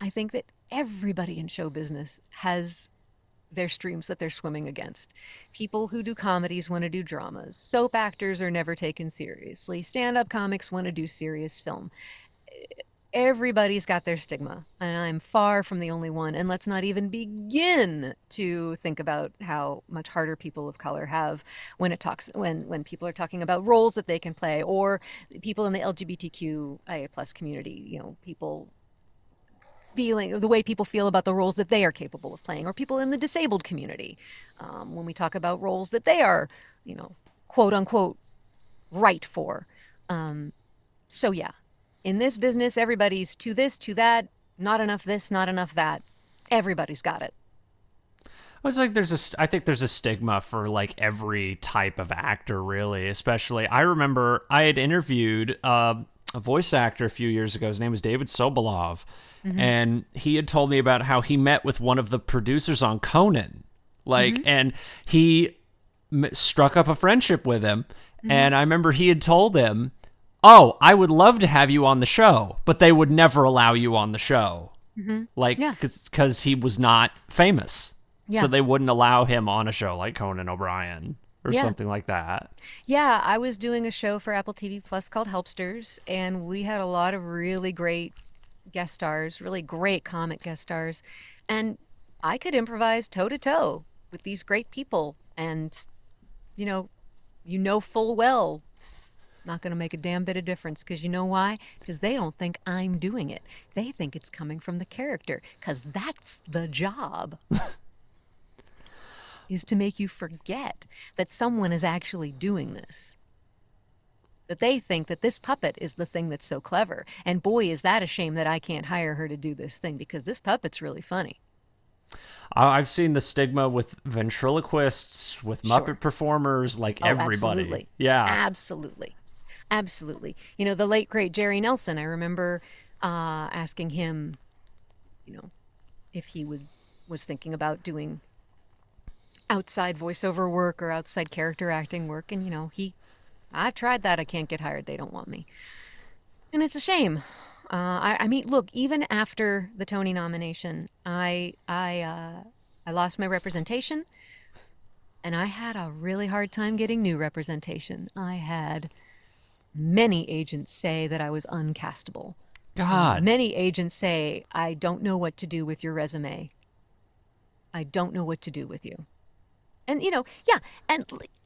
I think that everybody in show business has their streams that they're swimming against. People who do comedies want to do dramas. Soap actors are never taken seriously. Stand-up comics want to do serious film. Everybody's got their stigma, and I'm far from the only one. And let's not even begin to think about how much harder people of color have when people are talking about roles that they can play, or people in the LGBTQIA plus community. People feeling the way people feel about the roles that they are capable of playing, or people in the disabled community, when we talk about roles that they are, quote unquote, right for. So yeah, in this business, everybody's to this, to that, not enough this, not enough that. Everybody's got it. Well, it's like I think there's a stigma for like every type of actor, really. Especially, I remember I had interviewed a voice actor a few years ago. His name was David Sobolov. And he had told me about how he met with one of the producers on Conan, and he struck up a friendship with him. And I remember he had told him, "Oh, I would love to have you on the show, but they would never allow you on the show, because he was not famous, so they wouldn't allow him on a show like Conan O'Brien or something like that." Yeah, I was doing a show for Apple TV Plus called Helpsters, and we had a lot of really great guest stars, really great comic guest stars, and I could improvise toe to toe with these great people, and full well not going to make a damn bit of difference, because you know why? Because they don't think I'm doing it. They think it's coming from the character, because that's the job. Is to make you forget that someone is actually doing this. That they think that this puppet is the thing that's so clever. And boy, is that a shame that I can't hire her to do this thing, because this puppet's really funny. I've seen the stigma with ventriloquists, with Muppet performers, like everybody. Absolutely. Yeah. Absolutely. Absolutely. The late, great Jerry Nelson, I remember asking him, if he was thinking about doing outside voiceover work or outside character acting work. And, I've tried that. I can't get hired. They don't want me. And it's a shame. I mean, look, even after the Tony nomination, I lost my representation, and I had a really hard time getting new representation. I had many agents say that I was uncastable. God. Many agents say, "I don't know what to do with your resume. I don't know what to do with you." And, and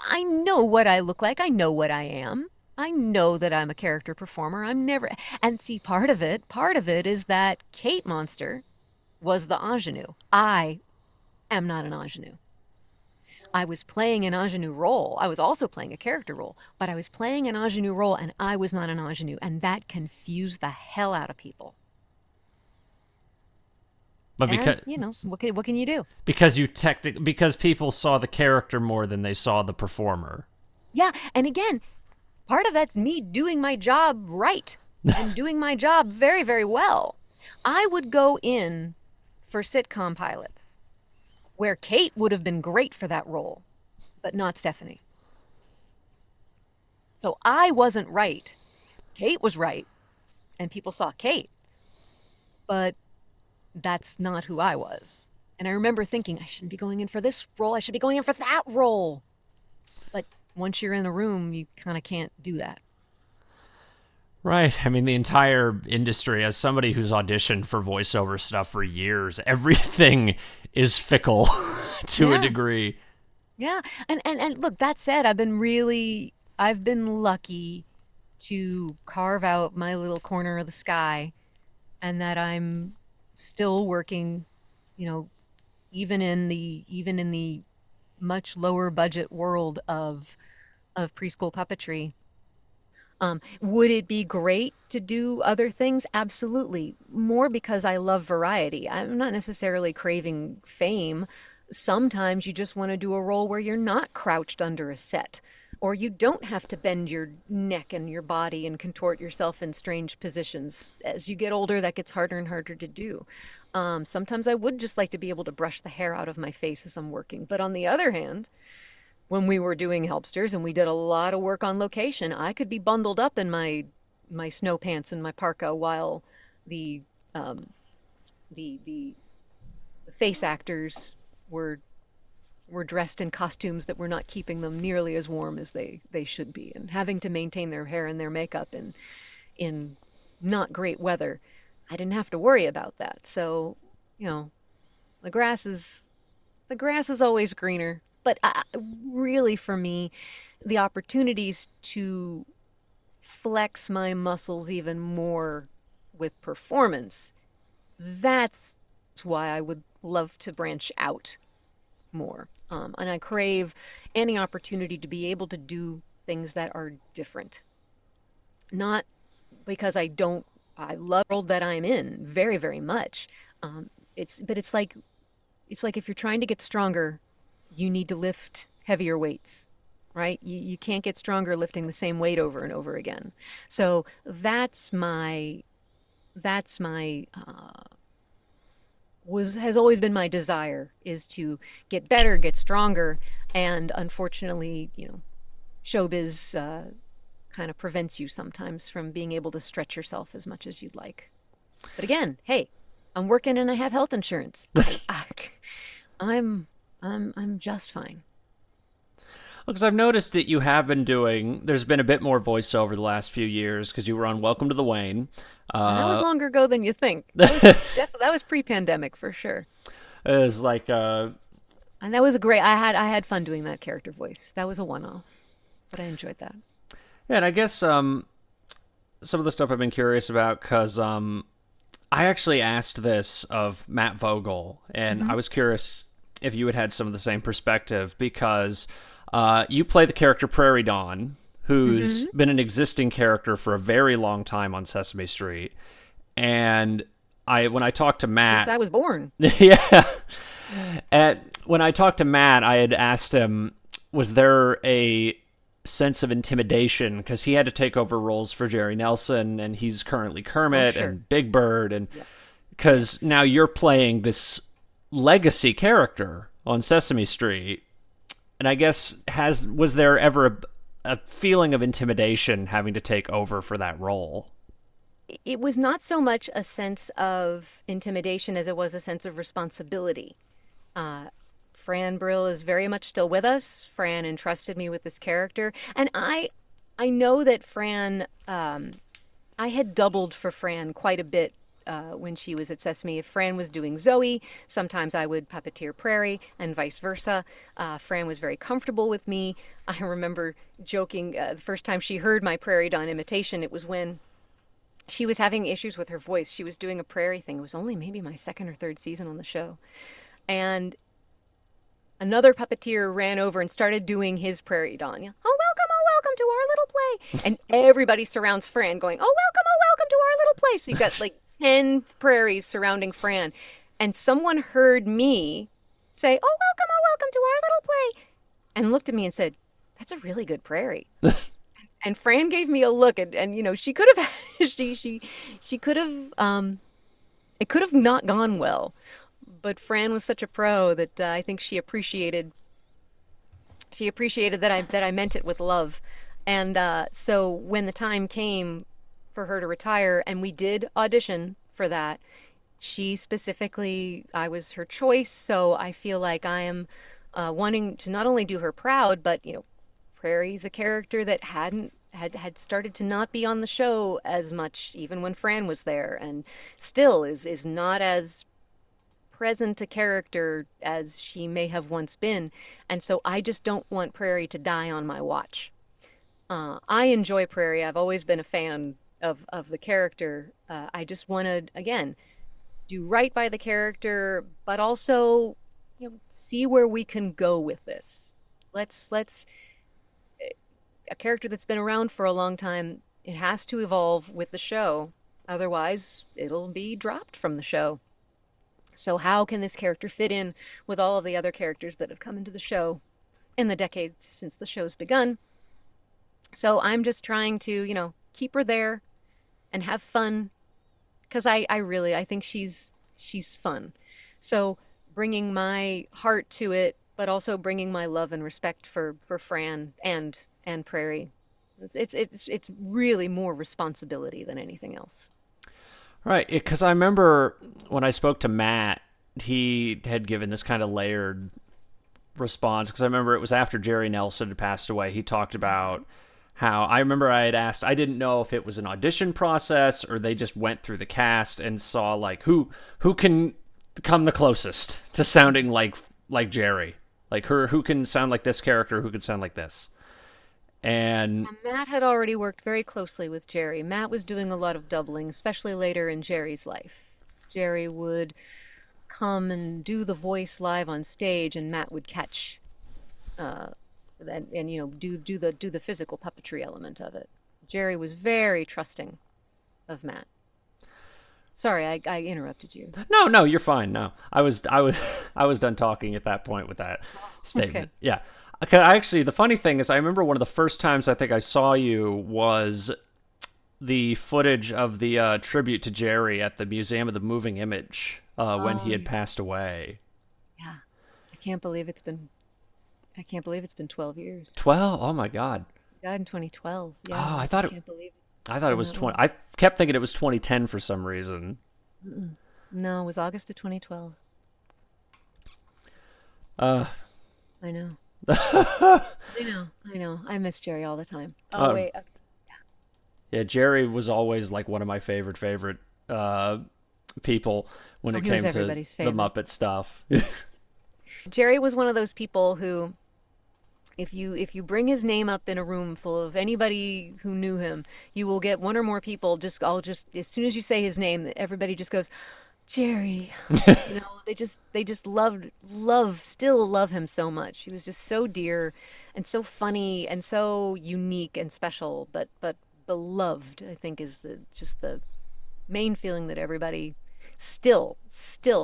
I know what I look like. I know what I am. I know that I'm a character performer. And see, part of it is that Kate Monster was the ingenue. I am not an ingenue. I was playing an ingenue role. I was also playing a character role, but I was playing an ingenue role, and I was not an ingenue. And that confused the hell out of people. But because what can you do? Because people saw the character more than they saw the performer. Yeah, and again, part of that's me doing my job right and doing my job very, very well. I would go in for sitcom pilots where Kate would have been great for that role, but not Stephanie. So I wasn't right. Kate was right, and people saw Kate. But that's not who I was. And I remember thinking, I shouldn't be going in for this role. I should be going in for that role. But once you're in a room, you kind of can't do that. Right. I mean, the entire industry, as somebody who's auditioned for voiceover stuff for years, everything is fickle to a degree. Yeah. And look, that said, I've been lucky to carve out my little corner of the sky, and that I'm still working, even in the much lower budget world of preschool puppetry. Would it be great to do other things? Absolutely. More because I love variety. I'm not necessarily craving fame. Sometimes you just want to do a role where you're not crouched under a set, or you don't have to bend your neck and your body and contort yourself in strange positions. As you get older, that gets harder and harder to do. Sometimes I would just like to be able to brush the hair out of my face as I'm working. But on the other hand, when we were doing Helpsters and we did a lot of work on location, I could be bundled up in my snow pants and my parka while the um, the face actors were dressed in costumes that were not keeping them nearly as warm as they should be, and having to maintain their hair and their makeup in not great weather. I didn't have to worry about that. So, you know, the grass is the grass is always greener. But really, for me, the opportunities to flex my muscles even more with performance, that's why I would love to branch out more. And I crave any opportunity to be able to do things that are different. Not because I love the world that I'm in very, very much. But it's like if you're trying to get stronger, you need to lift heavier weights, right? You can't get stronger lifting the same weight over and over again. So that's my was has always been my desire, is to get better, get stronger, and unfortunately, showbiz kind of prevents you sometimes from being able to stretch yourself as much as you'd like. But again, hey, I'm working and I have health insurance. I'm just fine. Because I've noticed that you have been there's been a bit more voiceover the last few years because you were on Welcome to the Wayne. And that was longer ago than you think. That was pre-pandemic for sure. It was like, And that was a great, I had fun doing that character voice. That was a one-off, but I enjoyed that. yeah, and I guess some of the stuff I've been curious about because I actually asked this of Matt Vogel, and I was curious if you had some of the same perspective because you play the character Prairie Dawn, who's been an existing character for a very long time on Sesame Street. And when I talked to Matt... Since I was born. yeah. When I talked to Matt, I had asked him, was there a sense of intimidation? Because he had to take over roles for Jerry Nelson, and he's currently Kermit and Big Bird. And because now you're playing this legacy character on Sesame Street. And I guess, was there ever a feeling of intimidation having to take over for that role? It was not so much a sense of intimidation as it was a sense of responsibility. Fran Brill is very much still with us. Fran entrusted me with this character. And I know that Fran, I had doubled for Fran quite a bit when she was at Sesame. If Fran was doing Zoe, sometimes I would puppeteer Prairie and vice versa. Fran was very comfortable with me. I remember joking the first time she heard my Prairie Dawn imitation, it was when she was having issues with her voice. She was doing a Prairie thing. It was only maybe my second or third season on the show. And another puppeteer ran over and started doing his Prairie Dawn. Oh, welcome to our little play. And everybody surrounds Fran going, oh, welcome to our little play. So you've got like 10 prairies surrounding Fran. And someone heard me say, oh, welcome to our little play. And looked at me and said, that's a really good prairie. And Fran gave me a look, and she could have, she could have, it could have not gone well. But Fran was such a pro that I think she appreciated that I meant it with love. And so when the time came for her to retire, and we did audition for that, I was her choice. So I feel like I am wanting to not only do her proud, but Prairie's a character that had started to not be on the show as much, even when Fran was there, and still is not as present a character as she may have once been. And so I just don't want Prairie to die on my watch. I enjoy Prairie. I've always been a fan of the character. I just want to, again, do right by the character, but also see where we can go with this. Let's a character that's been around for a long time, it has to evolve with the show. Otherwise, it'll be dropped from the show. So how can this character fit in with all of the other characters that have come into the show in the decades since the show's begun? So I'm just trying to, keep her there and have fun because I think she's fun. So bringing my heart to it, but also bringing my love and respect for Fran and Prairie. It's really more responsibility than anything else. Right, because I remember when I spoke to Matt, he had given this kind of layered response because I remember it was after Jerry Nelson had passed away. He talked about how I remember I had asked, I didn't know if it was an audition process or they just went through the cast and saw like who can come the closest to sounding like Jerry, like who can sound like this character, who can sound like this. And And Matt had already worked very closely with Jerry. Matt was doing a lot of doubling, especially later in Jerry's life. Jerry would come and do the voice live on stage, and Matt would catch uh, and do the physical puppetry element of it. Jerry was very trusting of Matt. Sorry, I interrupted you. no, you're fine. No, I was I was done talking at that point with that Okay. statement. Yeah. Okay, actually, the funny thing is, I remember one of the first times I think I saw you was the footage of the tribute to Jerry at the Museum of the Moving Image when he Oh, had passed away. yeah. I can't believe it's been I can't believe it's been 12 years. 12? Oh my God. He died in 2012. Yeah, Oh, I just can't believe I it's thought it been was that 20. long. I kept thinking it was 2010 for some reason. No, it was August of 2012. Uh, I know. I know. I know. I miss Jerry all the time. Oh, uh, wait. yeah, Jerry was always like one of my favorite uh, people when Oh, it he was came to everybody's the favorite. Muppet stuff. Jerry was one of those people who, if you bring his name up in a room full of anybody who knew him, you will get one or more people just all just as soon as you say his name, everybody just goes, Jerry. They just still love him so much. He was just so dear and so funny and so unique and special, but beloved, I think is just the main feeling that everybody still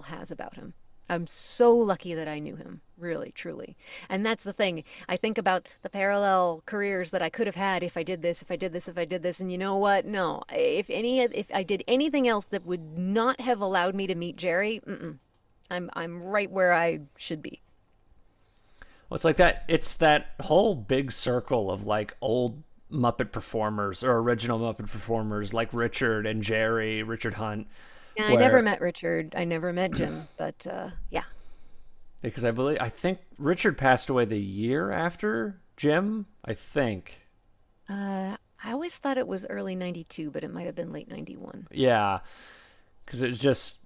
has about him. I'm so lucky that I knew him, really, truly. And that's the thing. I think about the parallel careers that I could have had if I did this, if I did this, if I did this, and you know what? No. If I did anything else that would not have allowed me to meet Jerry, I'm right where I should be. Well, it's like that. It's that whole big circle of like old Muppet performers or original Muppet performers like Richard and Jerry, Richard Hunt, And I never where met Richard. I never met Jim, but yeah. because I think Richard passed away the year after Jim. I think, I always thought it was early 92, but it might have been late 91. yeah, because it's just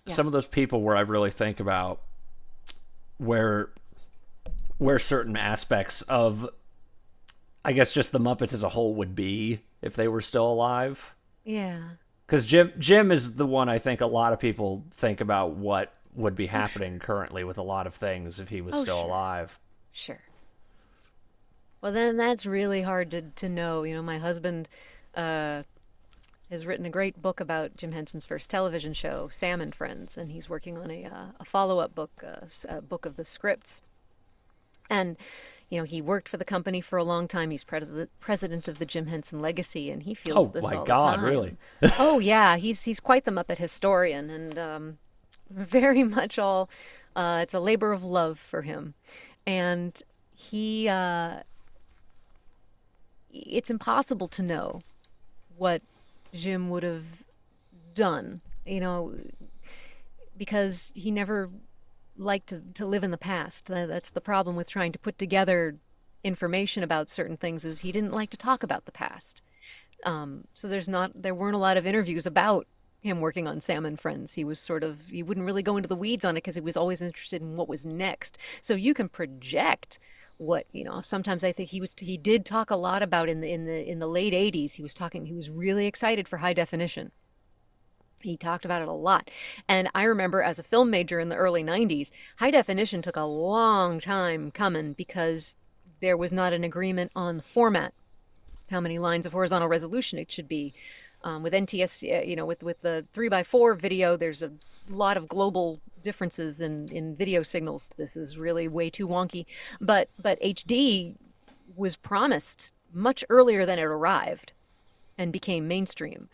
Yeah. some of those people where I really think about where certain aspects of I guess just the Muppets as a whole would be if they were still alive. Yeah. Because Jim is the one I think a lot of people think about what would be Oh, happening sure. currently with a lot of things if he was Oh, still sure. alive. Sure. Well, then that's really hard to know. My husband uh, has written a great book about Jim Henson's first television show, Sam and Friends, and he's working on a follow-up book, a book of the scripts. And he worked for the company for a long time. He's president of the Jim Henson Legacy, and he feels Oh this my all the God, really? time. Oh yeah, he's quite the Muppet historian, and very much all. It's a labor of love for him, and he. It's impossible to know what Jim would have done, because he never liked to live in the past. That's the problem with trying to put together information about certain things is he didn't like to talk about the past. So there weren't a lot of interviews about him working on Sam and Friends. He wouldn't really go into the weeds on it because he was always interested in what was next. So you can project sometimes I think he did talk a lot about in the late 80s. He was really excited for high definition. He talked about it a lot. And I remember as a film major in the early 90s, high definition took a long time coming because there was not an agreement on the format, how many lines of horizontal resolution it should be. With NTS, with the 3 by 4 video, there's a lot of global differences in video signals. This is really way too wonky. But HD was promised much earlier than it arrived and became mainstream.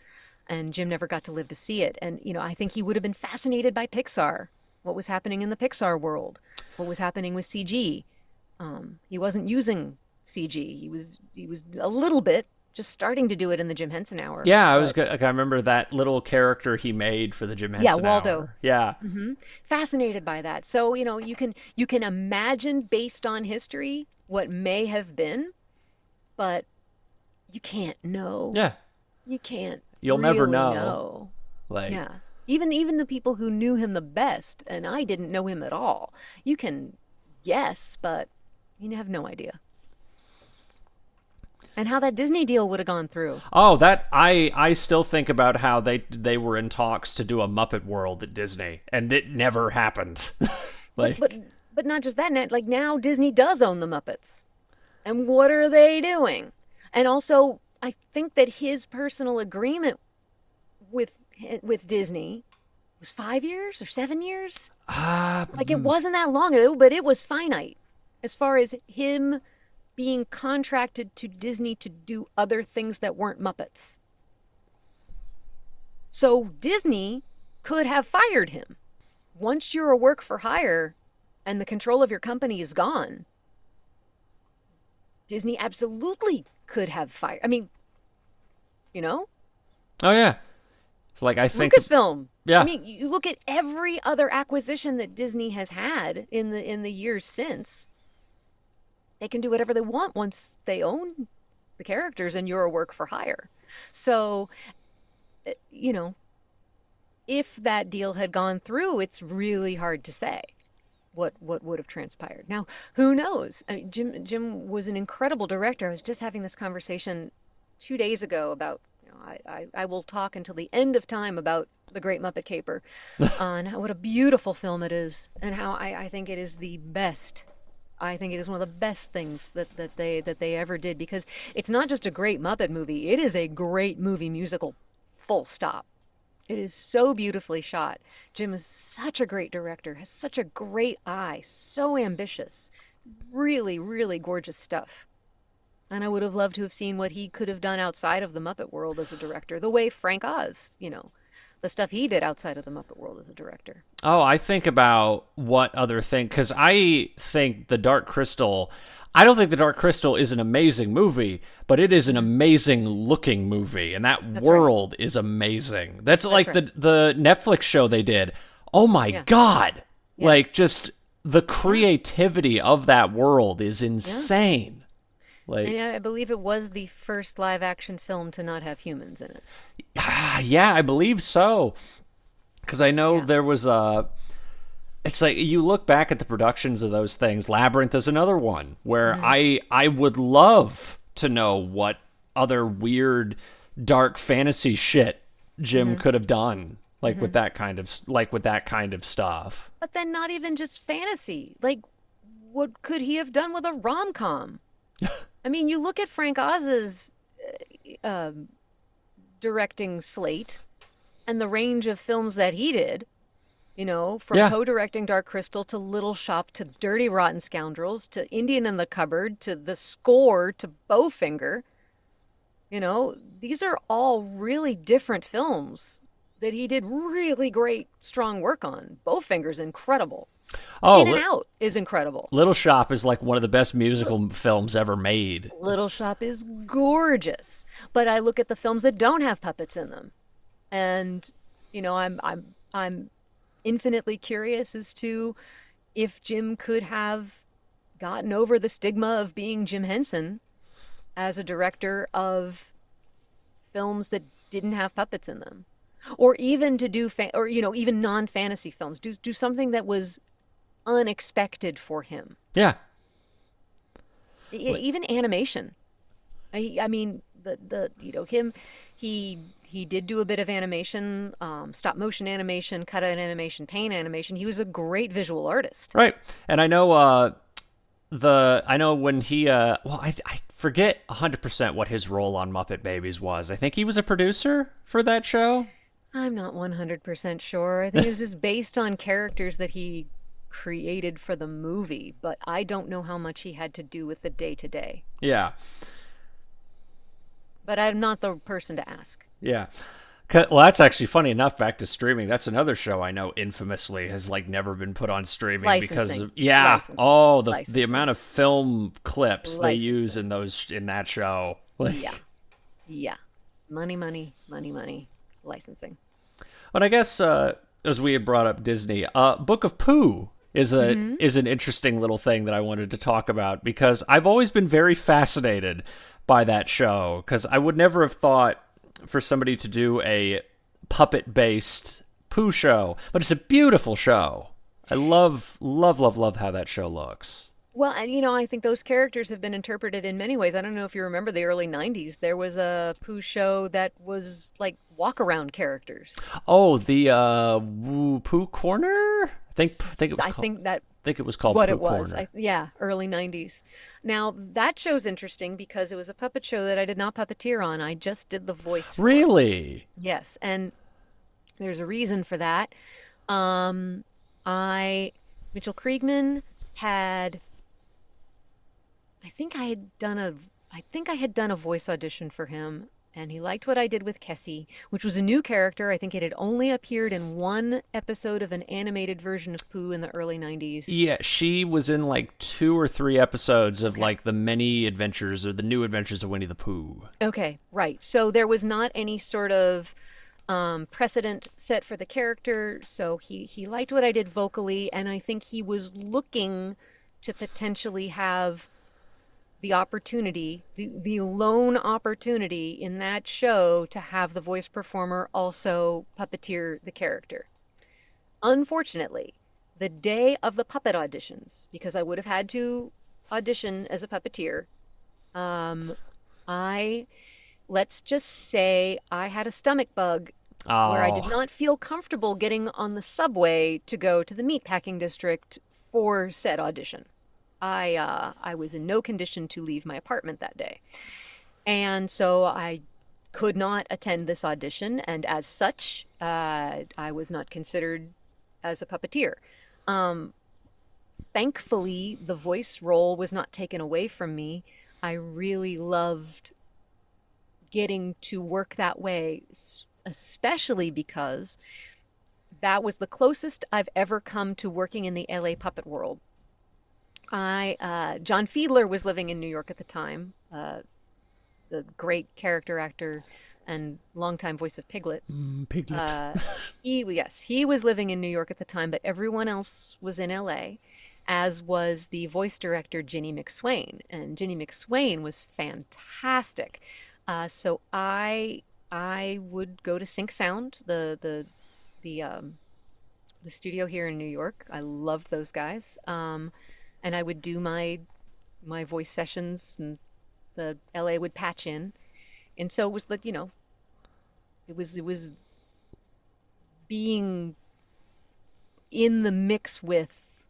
And Jim never got to live to see it. And, I think he would have been fascinated by Pixar, what was happening in the Pixar world, what was happening with CG. He wasn't using CG. He was a little bit just starting to do it in the Jim Henson Hour. Yeah, I was good. Like, I remember that little character he made for the Jim Henson Waldo. Hour. Yeah. Fascinated by that. So, you can imagine based on history what may have been, but you can't know. Yeah. You can't. You'll really never know. Like, yeah. Even the people who knew him the best, and I didn't know him at all. You can guess, but you have no idea. And how that Disney deal would have gone through. Oh, that I still think about how they were in talks to do a Muppet World at Disney, and it never happened. Like, but not just that. Like, now Disney does own the Muppets, and what are they doing? And also, I think that his personal agreement with Disney was 5 years or 7 years. Like, it wasn't that long ago, but it was finite as far as him being contracted to Disney to do other things that weren't Muppets. So Disney could have fired him. Once you're a work for hire and the control of your company is gone, Disney absolutely could have fired. I mean, Oh, yeah. So, like, I think Lucasfilm. Yeah. I mean, you look at every other acquisition that Disney has had in the years since. They can do whatever they want once they own the characters and you're a work for hire. So, if that deal had gone through, it's really hard to say what would have transpired. Now, who knows? I mean, Jim was an incredible director. I was just having this conversation 2 days ago about, I will talk until the end of time about The Great Muppet Caper, on what a beautiful film it is, and how I think it is the best. I think it is one of the best things that they ever did, because it's not just a great Muppet movie. It is a great movie musical, full stop. It is so beautifully shot. Jim is such a great director, has such a great eye, so ambitious. Really, really gorgeous stuff. And I would have loved to have seen what he could have done outside of the Muppet world as a director, the way Frank Oz, the stuff he did outside of the Muppet world as a director. Oh, I think about what other thing, because I think The Dark Crystal, I don't think The Dark Crystal is an amazing movie, but it is an amazing looking movie, and that world is amazing. That's like right. the Netflix show they did. Oh my God. Yeah. Like, just the creativity of that world is insane. Like, and I believe it was the first live action film to not have humans in it. Yeah, I believe so. Because I know there was it's like, you look back at the productions of those things. Labyrinth is another one where I would love to know what other weird, dark fantasy shit Jim could have done, like with that kind of stuff. But then not even just fantasy. Like, what could he have done with a rom-com? I mean, you look at Frank Oz's directing slate and the range of films that he did, from co-directing Dark Crystal to Little Shop to Dirty Rotten Scoundrels to Indian in the Cupboard to The Score to Bowfinger. These are all really different films that he did really great, strong work on. Bowfinger's incredible. Oh, In and Out is incredible. Little Shop is like one of the best musical films ever made. Little Shop is gorgeous, but I look at the films that don't have puppets in them, and I'm infinitely curious as to if Jim could have gotten over the stigma of being Jim Henson as a director of films that didn't have puppets in them, or even to do even non-fantasy films. Do something that was unexpected for him. Yeah. Even animation. I mean, he did do a bit of animation, stop motion animation, cut out animation, paint animation. He was a great visual artist. Right. And I know when he I forget 100% what his role on Muppet Babies was. I think he was a producer for that show. I'm not 100% sure. I think it was just based on characters that he created for the movie, but I don't know how much he had to do with the day-to-day. Yeah. but I'm not the person to ask. Yeah. Well, that's actually funny enough. Back to streaming. That's another show I know infamously has like never been put on streaming because Licensing. of Licensing. oh the Licensing. amount of film clips they use Licensing. in that show. Like, Yeah. Yeah. Money, money, money, money. Licensing. but I guess as we had brought up Disney, Book of Pooh is an interesting little thing that I wanted to talk about because I've always been very fascinated by that show because I would never have thought for somebody to do a puppet based Pooh show, but it's a beautiful show. I love how that show looks. Well, and I think those characters have been interpreted in many ways. I don't know if you remember the early 90s. There was a Pooh show that was like walk around characters. Oh, the Pooh Corner. Think it was I called, think that think it was That's called what Pooh it was. Corner. Yeah, early 90s. Now, that show's interesting because it was a puppet show that I did not puppeteer on. I just did the voice for. Really? Yes, and there's a reason for that. Um, Mitchell Kriegman had, I think I had done a voice audition for him, and he liked what I did with Kessie, which was a new character. I think it had only appeared in one episode of an animated version of Pooh in the early 90s. Yeah, she was in like 2 or 3 episodes of Okay. like the many adventures or the new adventures of Winnie the Pooh. Okay, right. So there was not any sort of precedent set for the character. So he liked what I did vocally, and I think he was looking to potentially have the opportunity, the lone opportunity in that show to have the voice performer also puppeteer the character. Unfortunately, the day of the puppet auditions, because I would have had to audition as a puppeteer, um, I let's just say I had a stomach bug where I did Oh, not feel comfortable getting on the subway to go to the meatpacking district for said audition. I was in no condition to leave my apartment that day. And so I could not attend this audition, and as such, I was not considered as a puppeteer. Um, Thankfully, the voice role was not taken away from me. I really loved getting to work that way, especially because that was the closest I've ever come to working in the LA puppet world. John Fiedler was living in New York at the time, the great character actor and longtime voice of Piglet. Piglet. He was living in New York at the time, but everyone else was in LA, as was the voice director Ginny McSwain, and Ginny McSwain was fantastic. So I would go to Sync Sound, the studio here in New York. I loved those guys, and I would do my voice sessions, and the LA would patch in, and so it was like it was being in the mix with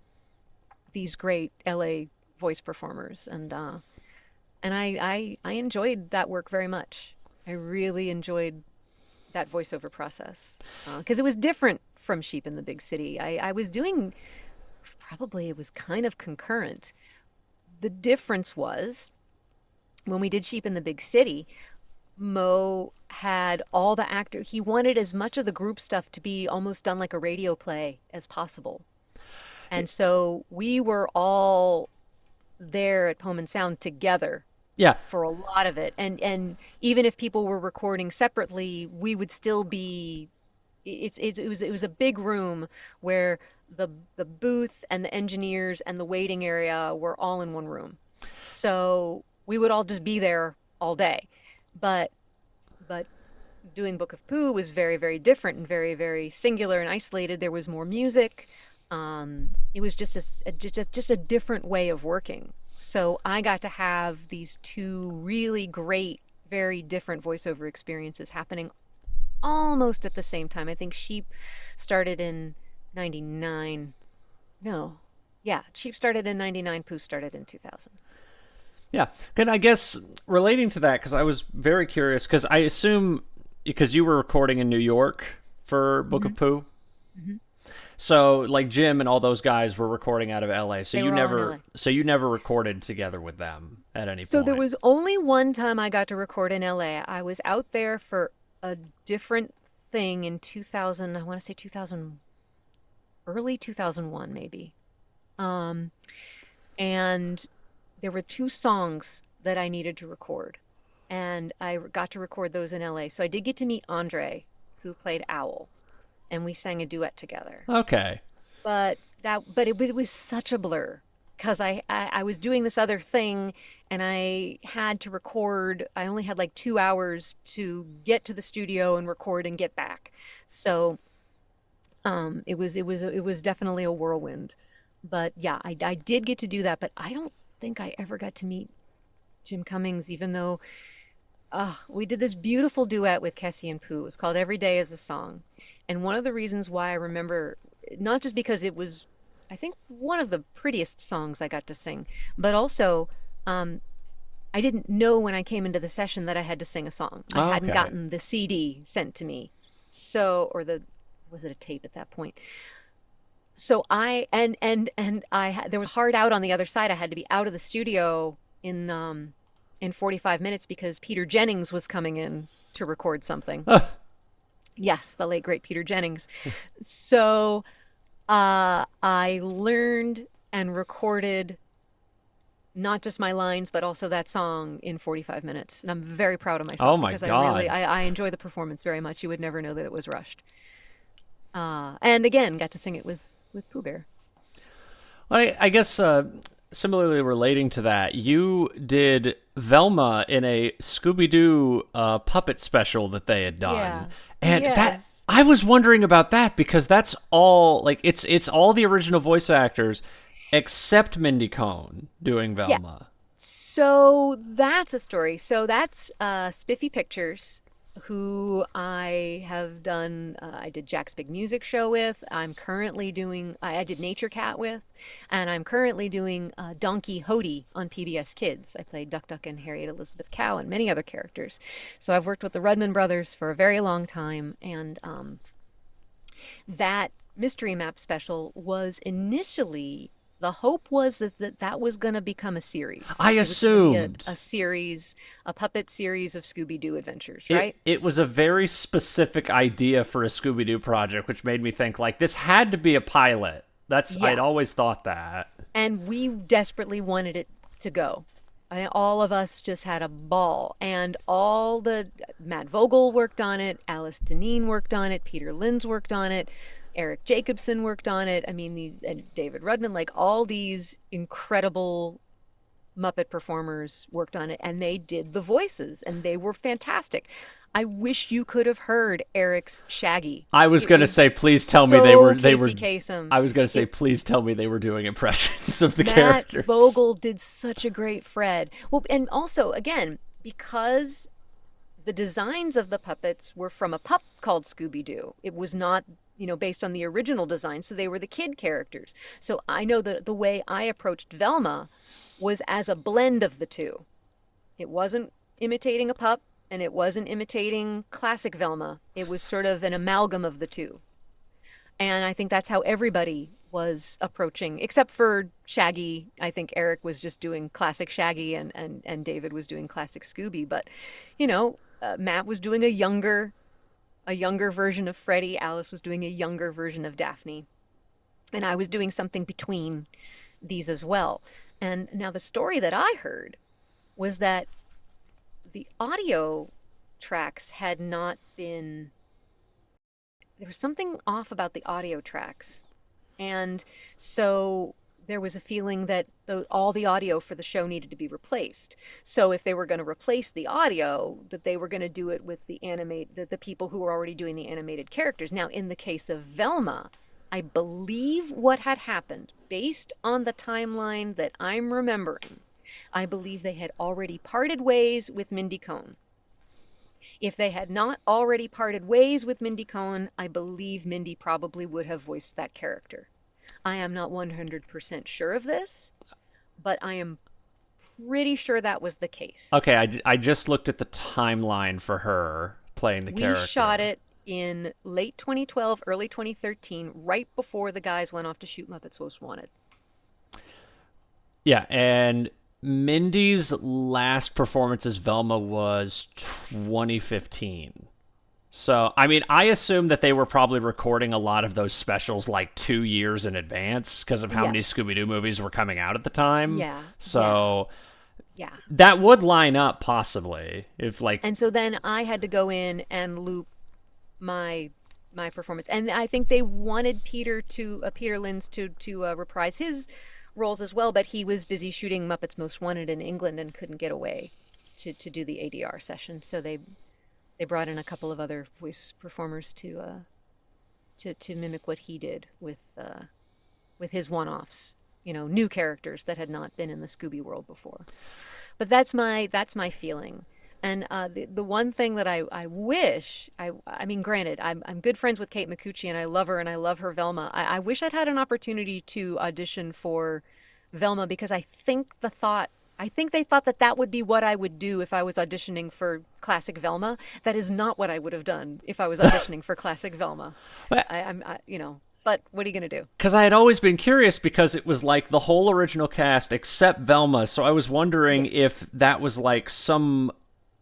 these great LA voice performers, and I enjoyed that work very much. I really enjoyed that voiceover process because it was different from Sheep in the Big City. I was doing probably it was kind of concurrent. The difference was when we did Sheep in the Big City, Mo had all the actors. He wanted as much of the group stuff to be almost done like a radio play as possible. And so we were all there at Poem and Sound together Yeah. for a lot of it. And even if people were recording separately, we would still be it was a big room where the booth and the engineers and the waiting area were all in one room. So we would all just be there all day. But doing Book of Pooh was very, very different and very, very singular and isolated. There was more music. It was just a different way of working. So I got to have these two really great, very different voiceover experiences happening almost at the same time. I think Sheep started in 99. No. Yeah, Sheep started in 99, Pooh started in 2000. Yeah. And I guess relating to that, because I was very curious, because I assume because you were recording in New York for Book of Pooh. So like Jim and all those guys were recording out of LA. They were all in LA. So you never recorded together with them at any So there point. was only one time I got to record in LA. I was out there for a different thing in 2000, I want to say 2000, early 2001 maybe. Um, and there were two songs that I needed to record. And I got to record those in LA. So I did get to meet Andre, who played Owl, and we sang a duet together. Okay. But it was such a blur because I was doing this other thing and I had to record. I only had like 2 hours to get to the studio and record and get back. So it was definitely a whirlwind. But yeah, I did get to do that, but I don't think I ever got to meet Jim Cummings, even though we did this beautiful duet with Kessie and Pooh. It was called Every Day is a Song. And one of the reasons why I remember, not just because it was, I think, one of the prettiest songs I got to sing, but also I didn't know when I came into the session that I had to sing a song. I hadn't Okay. gotten the CD sent to me. So, or was it a tape at that point? So there was hard out on the other side. I had to be out of the studio in 45 minutes because Peter Jennings was coming in to record something. Yes, the late great Peter Jennings. So I learned and recorded not just my lines, but also that song in 45 minutes. And I'm very proud of myself Oh my because God. I enjoy the performance very much. You would never know that it was rushed. And again, got to sing it with Pooh Bear. I guess similarly relating to that, you did Velma in a Scooby-Doo puppet special that they had done. Yeah. And that Yes. I was wondering about that because that's all like it's all the original voice actors except Mindy Cohn doing Yeah. Velma. So that's a story. So that's Spiffy Pictures, who I have done. I did Jack's Big Music Show with. I'm currently doing. I did Nature Cat with, and I'm currently doing Donkey Hodie on PBS Kids. I played Duck Duck and Harriet Elizabeth Cow and many other characters. So I've worked with the Rudman brothers for a very long time, and that mystery map special was initially the hope was that was going to become a series. I It was gonna be assumed a series, a puppet series of Scooby-Doo adventures, it right? it was a very specific idea for a Scooby-Doo project, which made me think like this had to be a pilot. That's I'd Yeah. always thought that. And we desperately wanted it to go. All of us just had a ball, and all the Matt Vogel worked on it, Alice Deneen worked on it, Peter Linz worked on it, Eric Jacobson worked on it. I mean, these and David Rudman, like all these incredible Muppet performers worked on it, and they did the voices, and they were fantastic. I wish you could have heard Eric's Shaggy. I was It gonna was say, please tell me so they were. Casey Kasem. I was gonna say, It please tell me they were doing impressions of the Matt characters. Vogel did such a great Fred. Well, and also again, because the designs of the puppets were from a pup called Scooby-Doo. It was not, based on the original design, so they were the kid characters. So I know that the way I approached Velma was as a blend of the two. It wasn't imitating a pup and it wasn't imitating classic Velma. It was sort of an amalgam of the two. And I think that's how everybody was approaching, except for Shaggy. I think Eric was just doing classic Shaggy and David was doing classic Scooby. But, Matt was doing a younger version of Freddy. Alice was doing a younger version of Daphne. And I was doing something between these as well. And now the story that I heard was that the audio tracks had not been, there was something off about the audio tracks. And so there was a feeling that all the audio for the show needed to be replaced. So if they were going to replace the audio, that they were going to do it with the people who were already doing the animated characters. Now, in the case of Velma, I believe what had happened, based on the timeline that I'm remembering, I believe they had already parted ways with Mindy Cohn. If they had not already parted ways with Mindy Cohn, I believe Mindy probably would have voiced that character. I am not 100% sure of this, but I am pretty sure that was the case. Okay, I just looked at the timeline for her playing the We character. shot it in late 2012, early 2013, right before the guys went off to shoot Muppets Most Wanted. Yeah, and Mindy's last performance as Velma was 2015. So, I mean, I assume that they were probably recording a lot of those specials like 2 years in advance because of how many Yes. Scooby Doo movies were coming out at the time. Yeah. Yeah. So, Yeah. that would line up possibly if, like, And so then I had to go in and loop my performance, and I think they wanted Peter Linz to reprise his roles as well, but he was busy shooting Muppets Most Wanted in England and couldn't get away to do the ADR session. So they brought in a couple of other voice performers to mimic what he did with his one-offs, new characters that had not been in the Scooby world before. But that's my feeling. And the one thing that I wish, I mean, granted, I'm good friends with Kate Micucci and I love her and I love her Velma. I wish I'd had an opportunity to audition for Velma because I think they thought that that would be what I would do if I was auditioning for classic Velma. That is not what I would have done if I was auditioning for classic Velma. But what are you going to do? because I had always been curious because it was like the whole original cast except Velma. So I was wondering if that was like some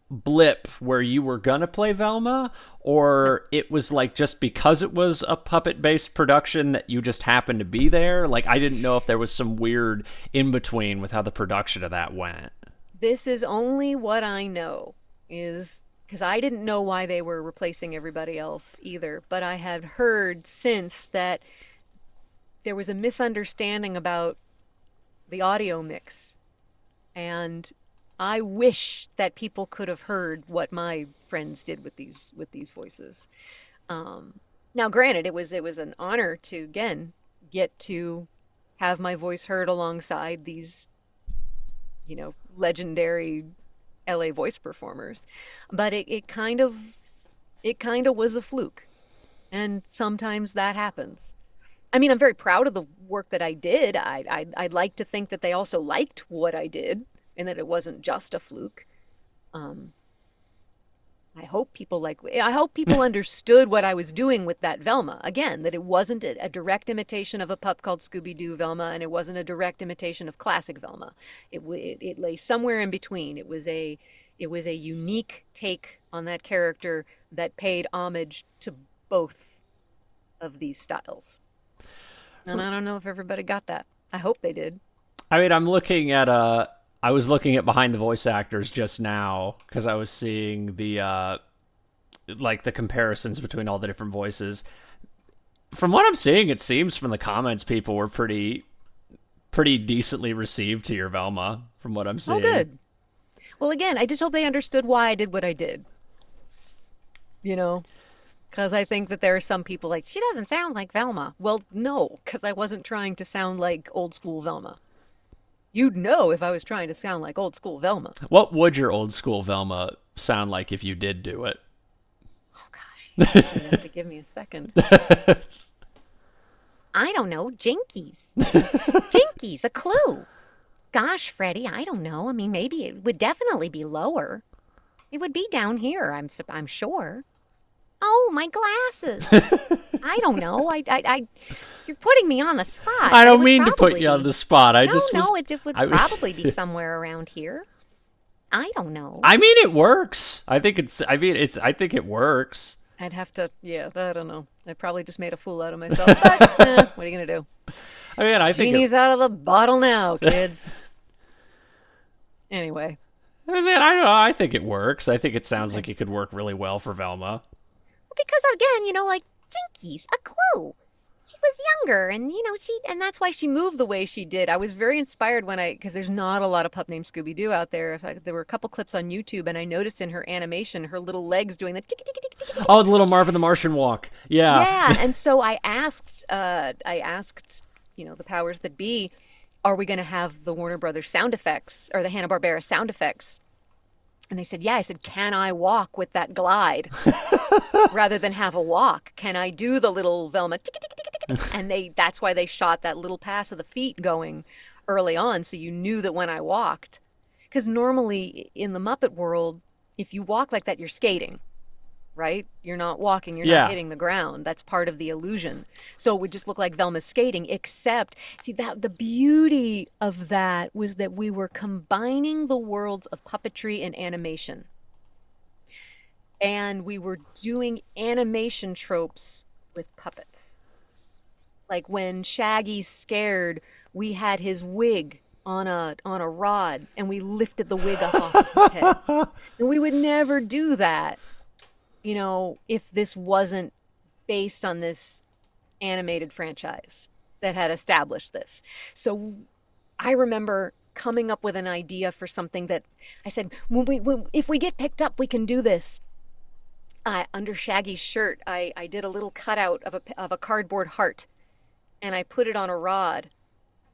blip where you were gonna play Velma, or it was like just because it was a puppet based production that you just happened to be there. Like, I didn't know if there was some weird in between with how the production of that went. This is only what I know, is because I didn't know why they were replacing everybody else either, but I had heard since that there was a misunderstanding about the audio mix. And I wish that people could have heard what my friends did with these voices. Now, granted, it was an honor to again get to have my voice heard alongside these, legendary LA voice performers, but it kind of was a fluke, and sometimes that happens. I mean, I'm very proud of the work that I did. I'd like to think that they also liked what I did and that it wasn't just a fluke. Um, I hope people understood what I was doing with that Velma. Again, that it wasn't a direct imitation of a pup called Scooby-Doo Velma, and it wasn't a direct imitation of classic Velma. It lay somewhere in between. It was a unique take on that character that paid homage to both of these styles. And I don't know if everybody got that. I hope they did. I mean, I was looking at behind the voice actors just now because I was seeing the like the comparisons between all the different voices. From what I'm seeing, it seems from the comments people were pretty decently received to your Velma from what I'm seeing. Oh, good. Well, again, I just hope they understood why I did what I did. Because I think that there are some people like, she doesn't sound like Velma. Well, no, because I wasn't trying to sound like old school Velma. You'd know if I was trying to sound like old school Velma. What would your old school Velma sound like if you did do it? Oh, gosh. You have to give me a second. I don't know. Jinkies. Jinkies, a clue. Gosh, Freddie, I don't know. I mean, maybe it would definitely be lower. It would be down here, I'm sure. Oh, my glasses. I don't know. You're putting me on the spot. I don't mean to put you on the spot. It would probably be somewhere around here. I don't know. I mean, it works. I think it works. I'd have to, yeah, I don't know. I probably just made a fool out of myself. But, what are you going to do? I mean, I think Genie's out of the bottle now, kids. Anyway. I don't know. I think it works. I think it sounds like it could work really well for Velma. Because again, like Jinkies, a clue. She was younger, and and that's why she moved the way she did. I was very inspired because there's not a lot of pup named Scooby Doo out there. So there were a couple clips on YouTube, and I noticed in her animation, her little legs doing the tick tick tick tick tick. Oh, the little Marvin the Martian walk. Yeah. Yeah, and so I asked, the powers that be, are we going to have the Warner Brothers sound effects or the Hanna-Barbera sound effects? And they said, yeah. I said, can I walk with that glide rather than have a walk? Can I do the little Velma? And that's why they shot that little pass of the feet going early on. So you knew that when I walked, because normally in the Muppet world, if you walk like that, you're skating. right? You're not walking, you're not Yeah. hitting the ground. That's part of the illusion. So it would just look like Velma skating, except, see, that the beauty of that was that we were combining the worlds of puppetry and animation. And we were doing animation tropes with puppets. Like when Shaggy's scared, we had his wig on a rod and we lifted the wig up off of his head. And we would never do that, if this wasn't based on this animated franchise that had established this. So I remember coming up with an idea for something that I said, if we get picked up, we can do this. Under Shaggy's shirt, I did a little cutout of a cardboard heart, and I put it on a rod,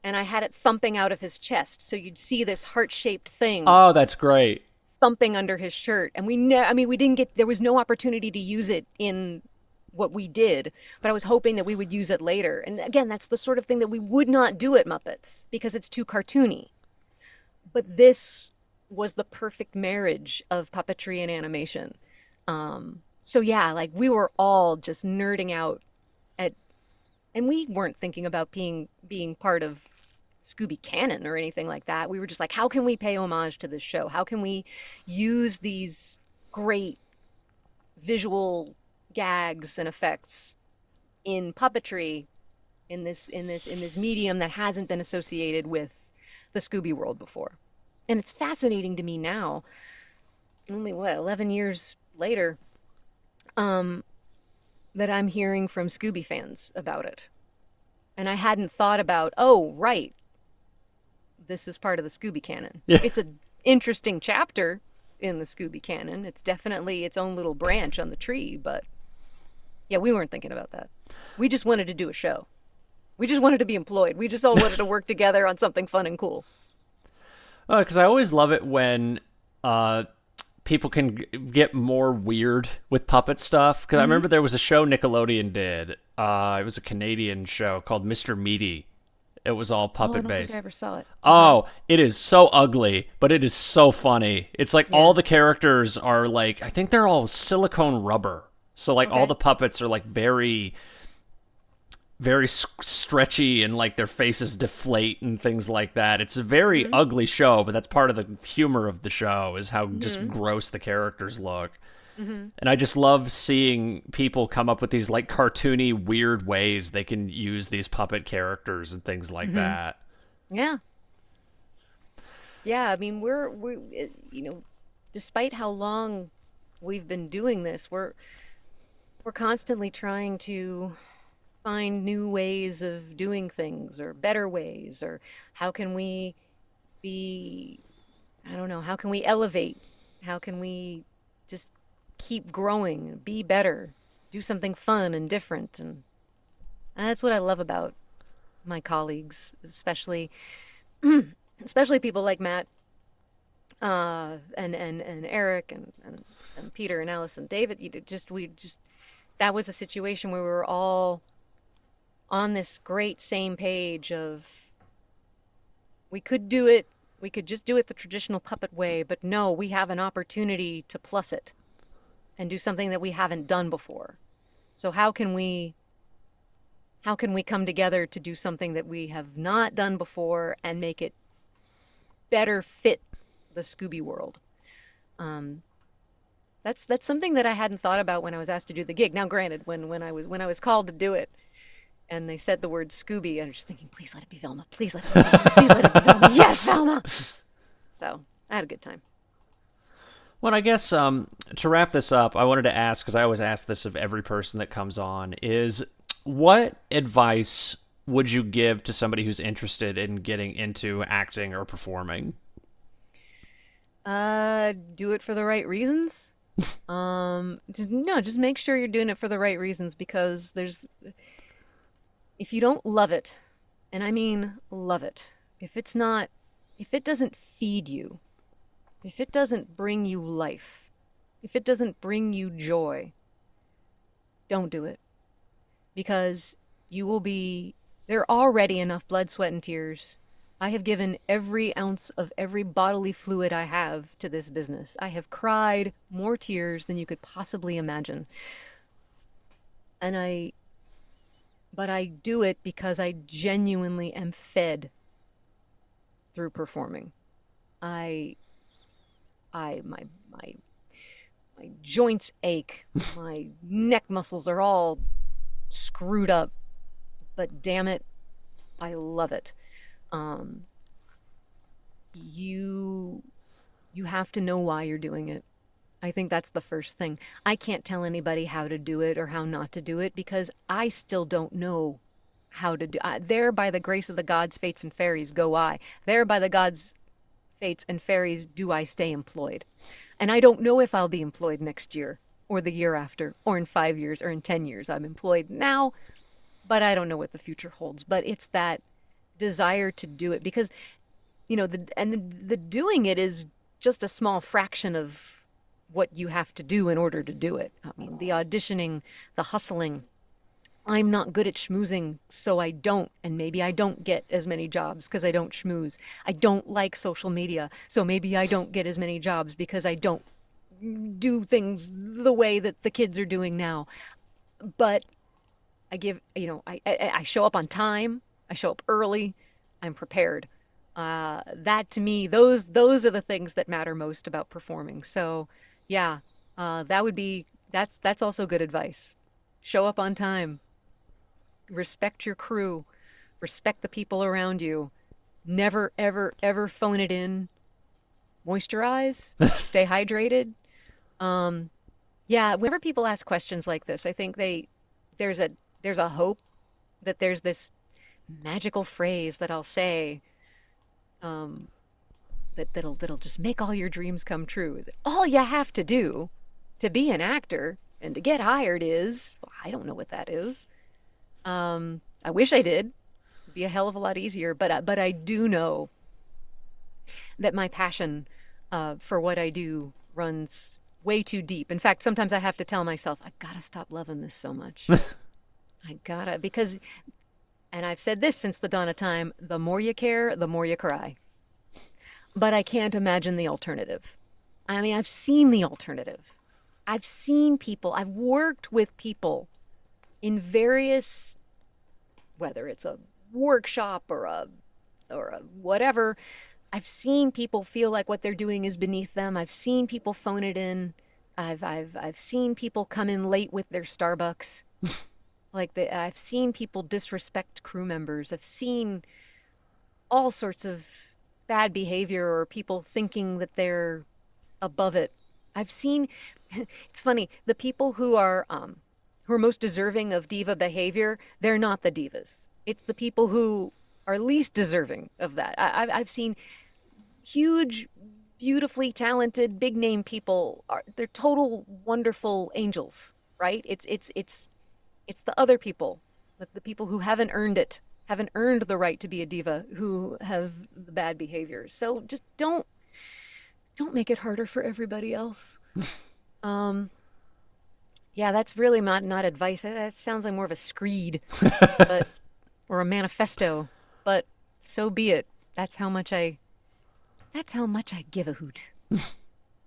and I had it thumping out of his chest, so you'd see this heart-shaped thing Oh, that's great. thumping under his shirt. And we didn't get, there was no opportunity to use it in what we did, but I was hoping that we would use it later. And again, that's the sort of thing that we would not do at Muppets because it's too cartoony. But this was the perfect marriage of puppetry and animation. So yeah, like we were all just nerding out at, and we weren't thinking about being part of Scooby canon or anything like that. We were just like, how can we pay homage to this show? How can we use these great visual gags and effects in puppetry in this medium that hasn't been associated with the Scooby world before? And it's fascinating to me now, only 11 years later, that I'm hearing from Scooby fans about it. And I hadn't thought about, oh, right, this is part of the Scooby canon. Yeah. It's an interesting chapter in the Scooby canon. It's definitely its own little branch on the tree, but yeah, we weren't thinking about that. We just wanted to do a show. We just wanted to be employed. We just all wanted to work together on something fun and cool. Because I always love it when people can get more weird with puppet stuff. Because I remember there was a show Nickelodeon did. It was a Canadian show called Mr. Meaty. It was all puppet I don't based. think I ever saw it. Oh, it is so ugly, but it is so funny. It's like all the characters are like, I think they're all silicone rubber. So like all the puppets are like very, very stretchy and like their faces deflate and things like that. It's a very ugly show, but that's part of the humor of the show is how just gross the characters look. And I just love seeing people come up with these like cartoony, weird ways they can use these puppet characters and things like that. Yeah. Yeah, I mean, despite how long we've been doing this, we're constantly trying to find new ways of doing things or better ways, or how can we be, I don't know, how can we elevate? How can we just keep growing, be better, do something fun and different? And that's what I love about my colleagues, especially people like Matt, and Eric and Peter and Alice and David. That was a situation where we were all on this great same page of we could do it, we could just do it the traditional puppet way, but no, we have an opportunity to plus it and do something that we haven't done before. So how can we come together to do something that we have not done before and make it better fit the Scooby world? That's something that I hadn't thought about when I was asked to do the gig. Now, granted, when I was called to do it, and they said the word Scooby, I was just thinking, please let it be Velma. Please let it be Velma. Please let it be Velma. Yes, Velma. So I had a good time. Well, I guess to wrap this up, I wanted to ask, because I always ask this of every person that comes on, is what advice would you give to somebody who's interested in getting into acting or performing? Do it for the right reasons. Just make sure you're doing it for the right reasons, because if you don't love it, and I mean love it, if it doesn't feed you, if it doesn't bring you life, if it doesn't bring you joy, don't do it. Because there are already enough blood, sweat, and tears I have given every ounce of every bodily fluid I have to this business. I have cried more tears than you could possibly imagine. And but I do it because I genuinely am fed through performing. I, my my joints ache, my neck muscles are all screwed up, but damn it, I love it. Um, you you have to know why you're doing it. I think that's the first thing. I can't tell anybody how to do it or how not to do it because I still don't know how to do. There, by the grace of the gods, fates, and fairies, go I. There, by the gods, fates, and fairies, do I stay employed. And I don't know if I'll be employed next year or the year after or in 5 years or in 10 years. I'm employed now, but I don't know what the future holds. But it's that desire to do it because, the doing it is just a small fraction of what you have to do in order to do it. I mean, the auditioning, the hustling. I'm not good at schmoozing, so I don't, and maybe I don't get as many jobs because I don't schmooze. I don't like social media, so maybe I don't get as many jobs because I don't do things the way that the kids are doing now. But I give, I show up on time. I show up early. I'm prepared. That to me, those are the things that matter most about performing. So, yeah, that's also good advice. Show up on time. Respect your crew. Respect the people around you. Never, ever, ever phone it in. Moisturize. Stay hydrated. Yeah, whenever people ask questions like this, I think there's a hope that there's this magical phrase that I'll say, that'll just make all your dreams come true. All you have to do to be an actor and to get hired is, well, I don't know what that is. I wish I did. It'd be a hell of a lot easier, but I do know that my passion for what I do runs way too deep. In fact, sometimes I have to tell myself, I gotta stop loving this so much. Because, and I've said this since the dawn of time, the more you care, the more you cry. But I can't imagine the alternative. I mean, I've seen the alternative. I've seen people, I've worked with people in various, whether it's a workshop or a whatever. I've seen people feel like what they're doing is beneath them. I've seen people phone it in. I've seen people come in late with their Starbucks. I've seen people disrespect crew members. I've seen all sorts of bad behavior or people thinking that they're above it. I've seen, it's funny, the people who are most deserving of diva behavior, they're not the divas. It's the people who are least deserving of that. I've seen huge, beautifully talented, big name people. They're total wonderful angels, right? It's the other people, the people who haven't earned it, haven't earned the right to be a diva, who have the bad behaviors. So just don't make it harder for everybody else. Yeah, that's really not advice. That sounds like more of a screed, or a manifesto. But so be it. That's how much I give a hoot.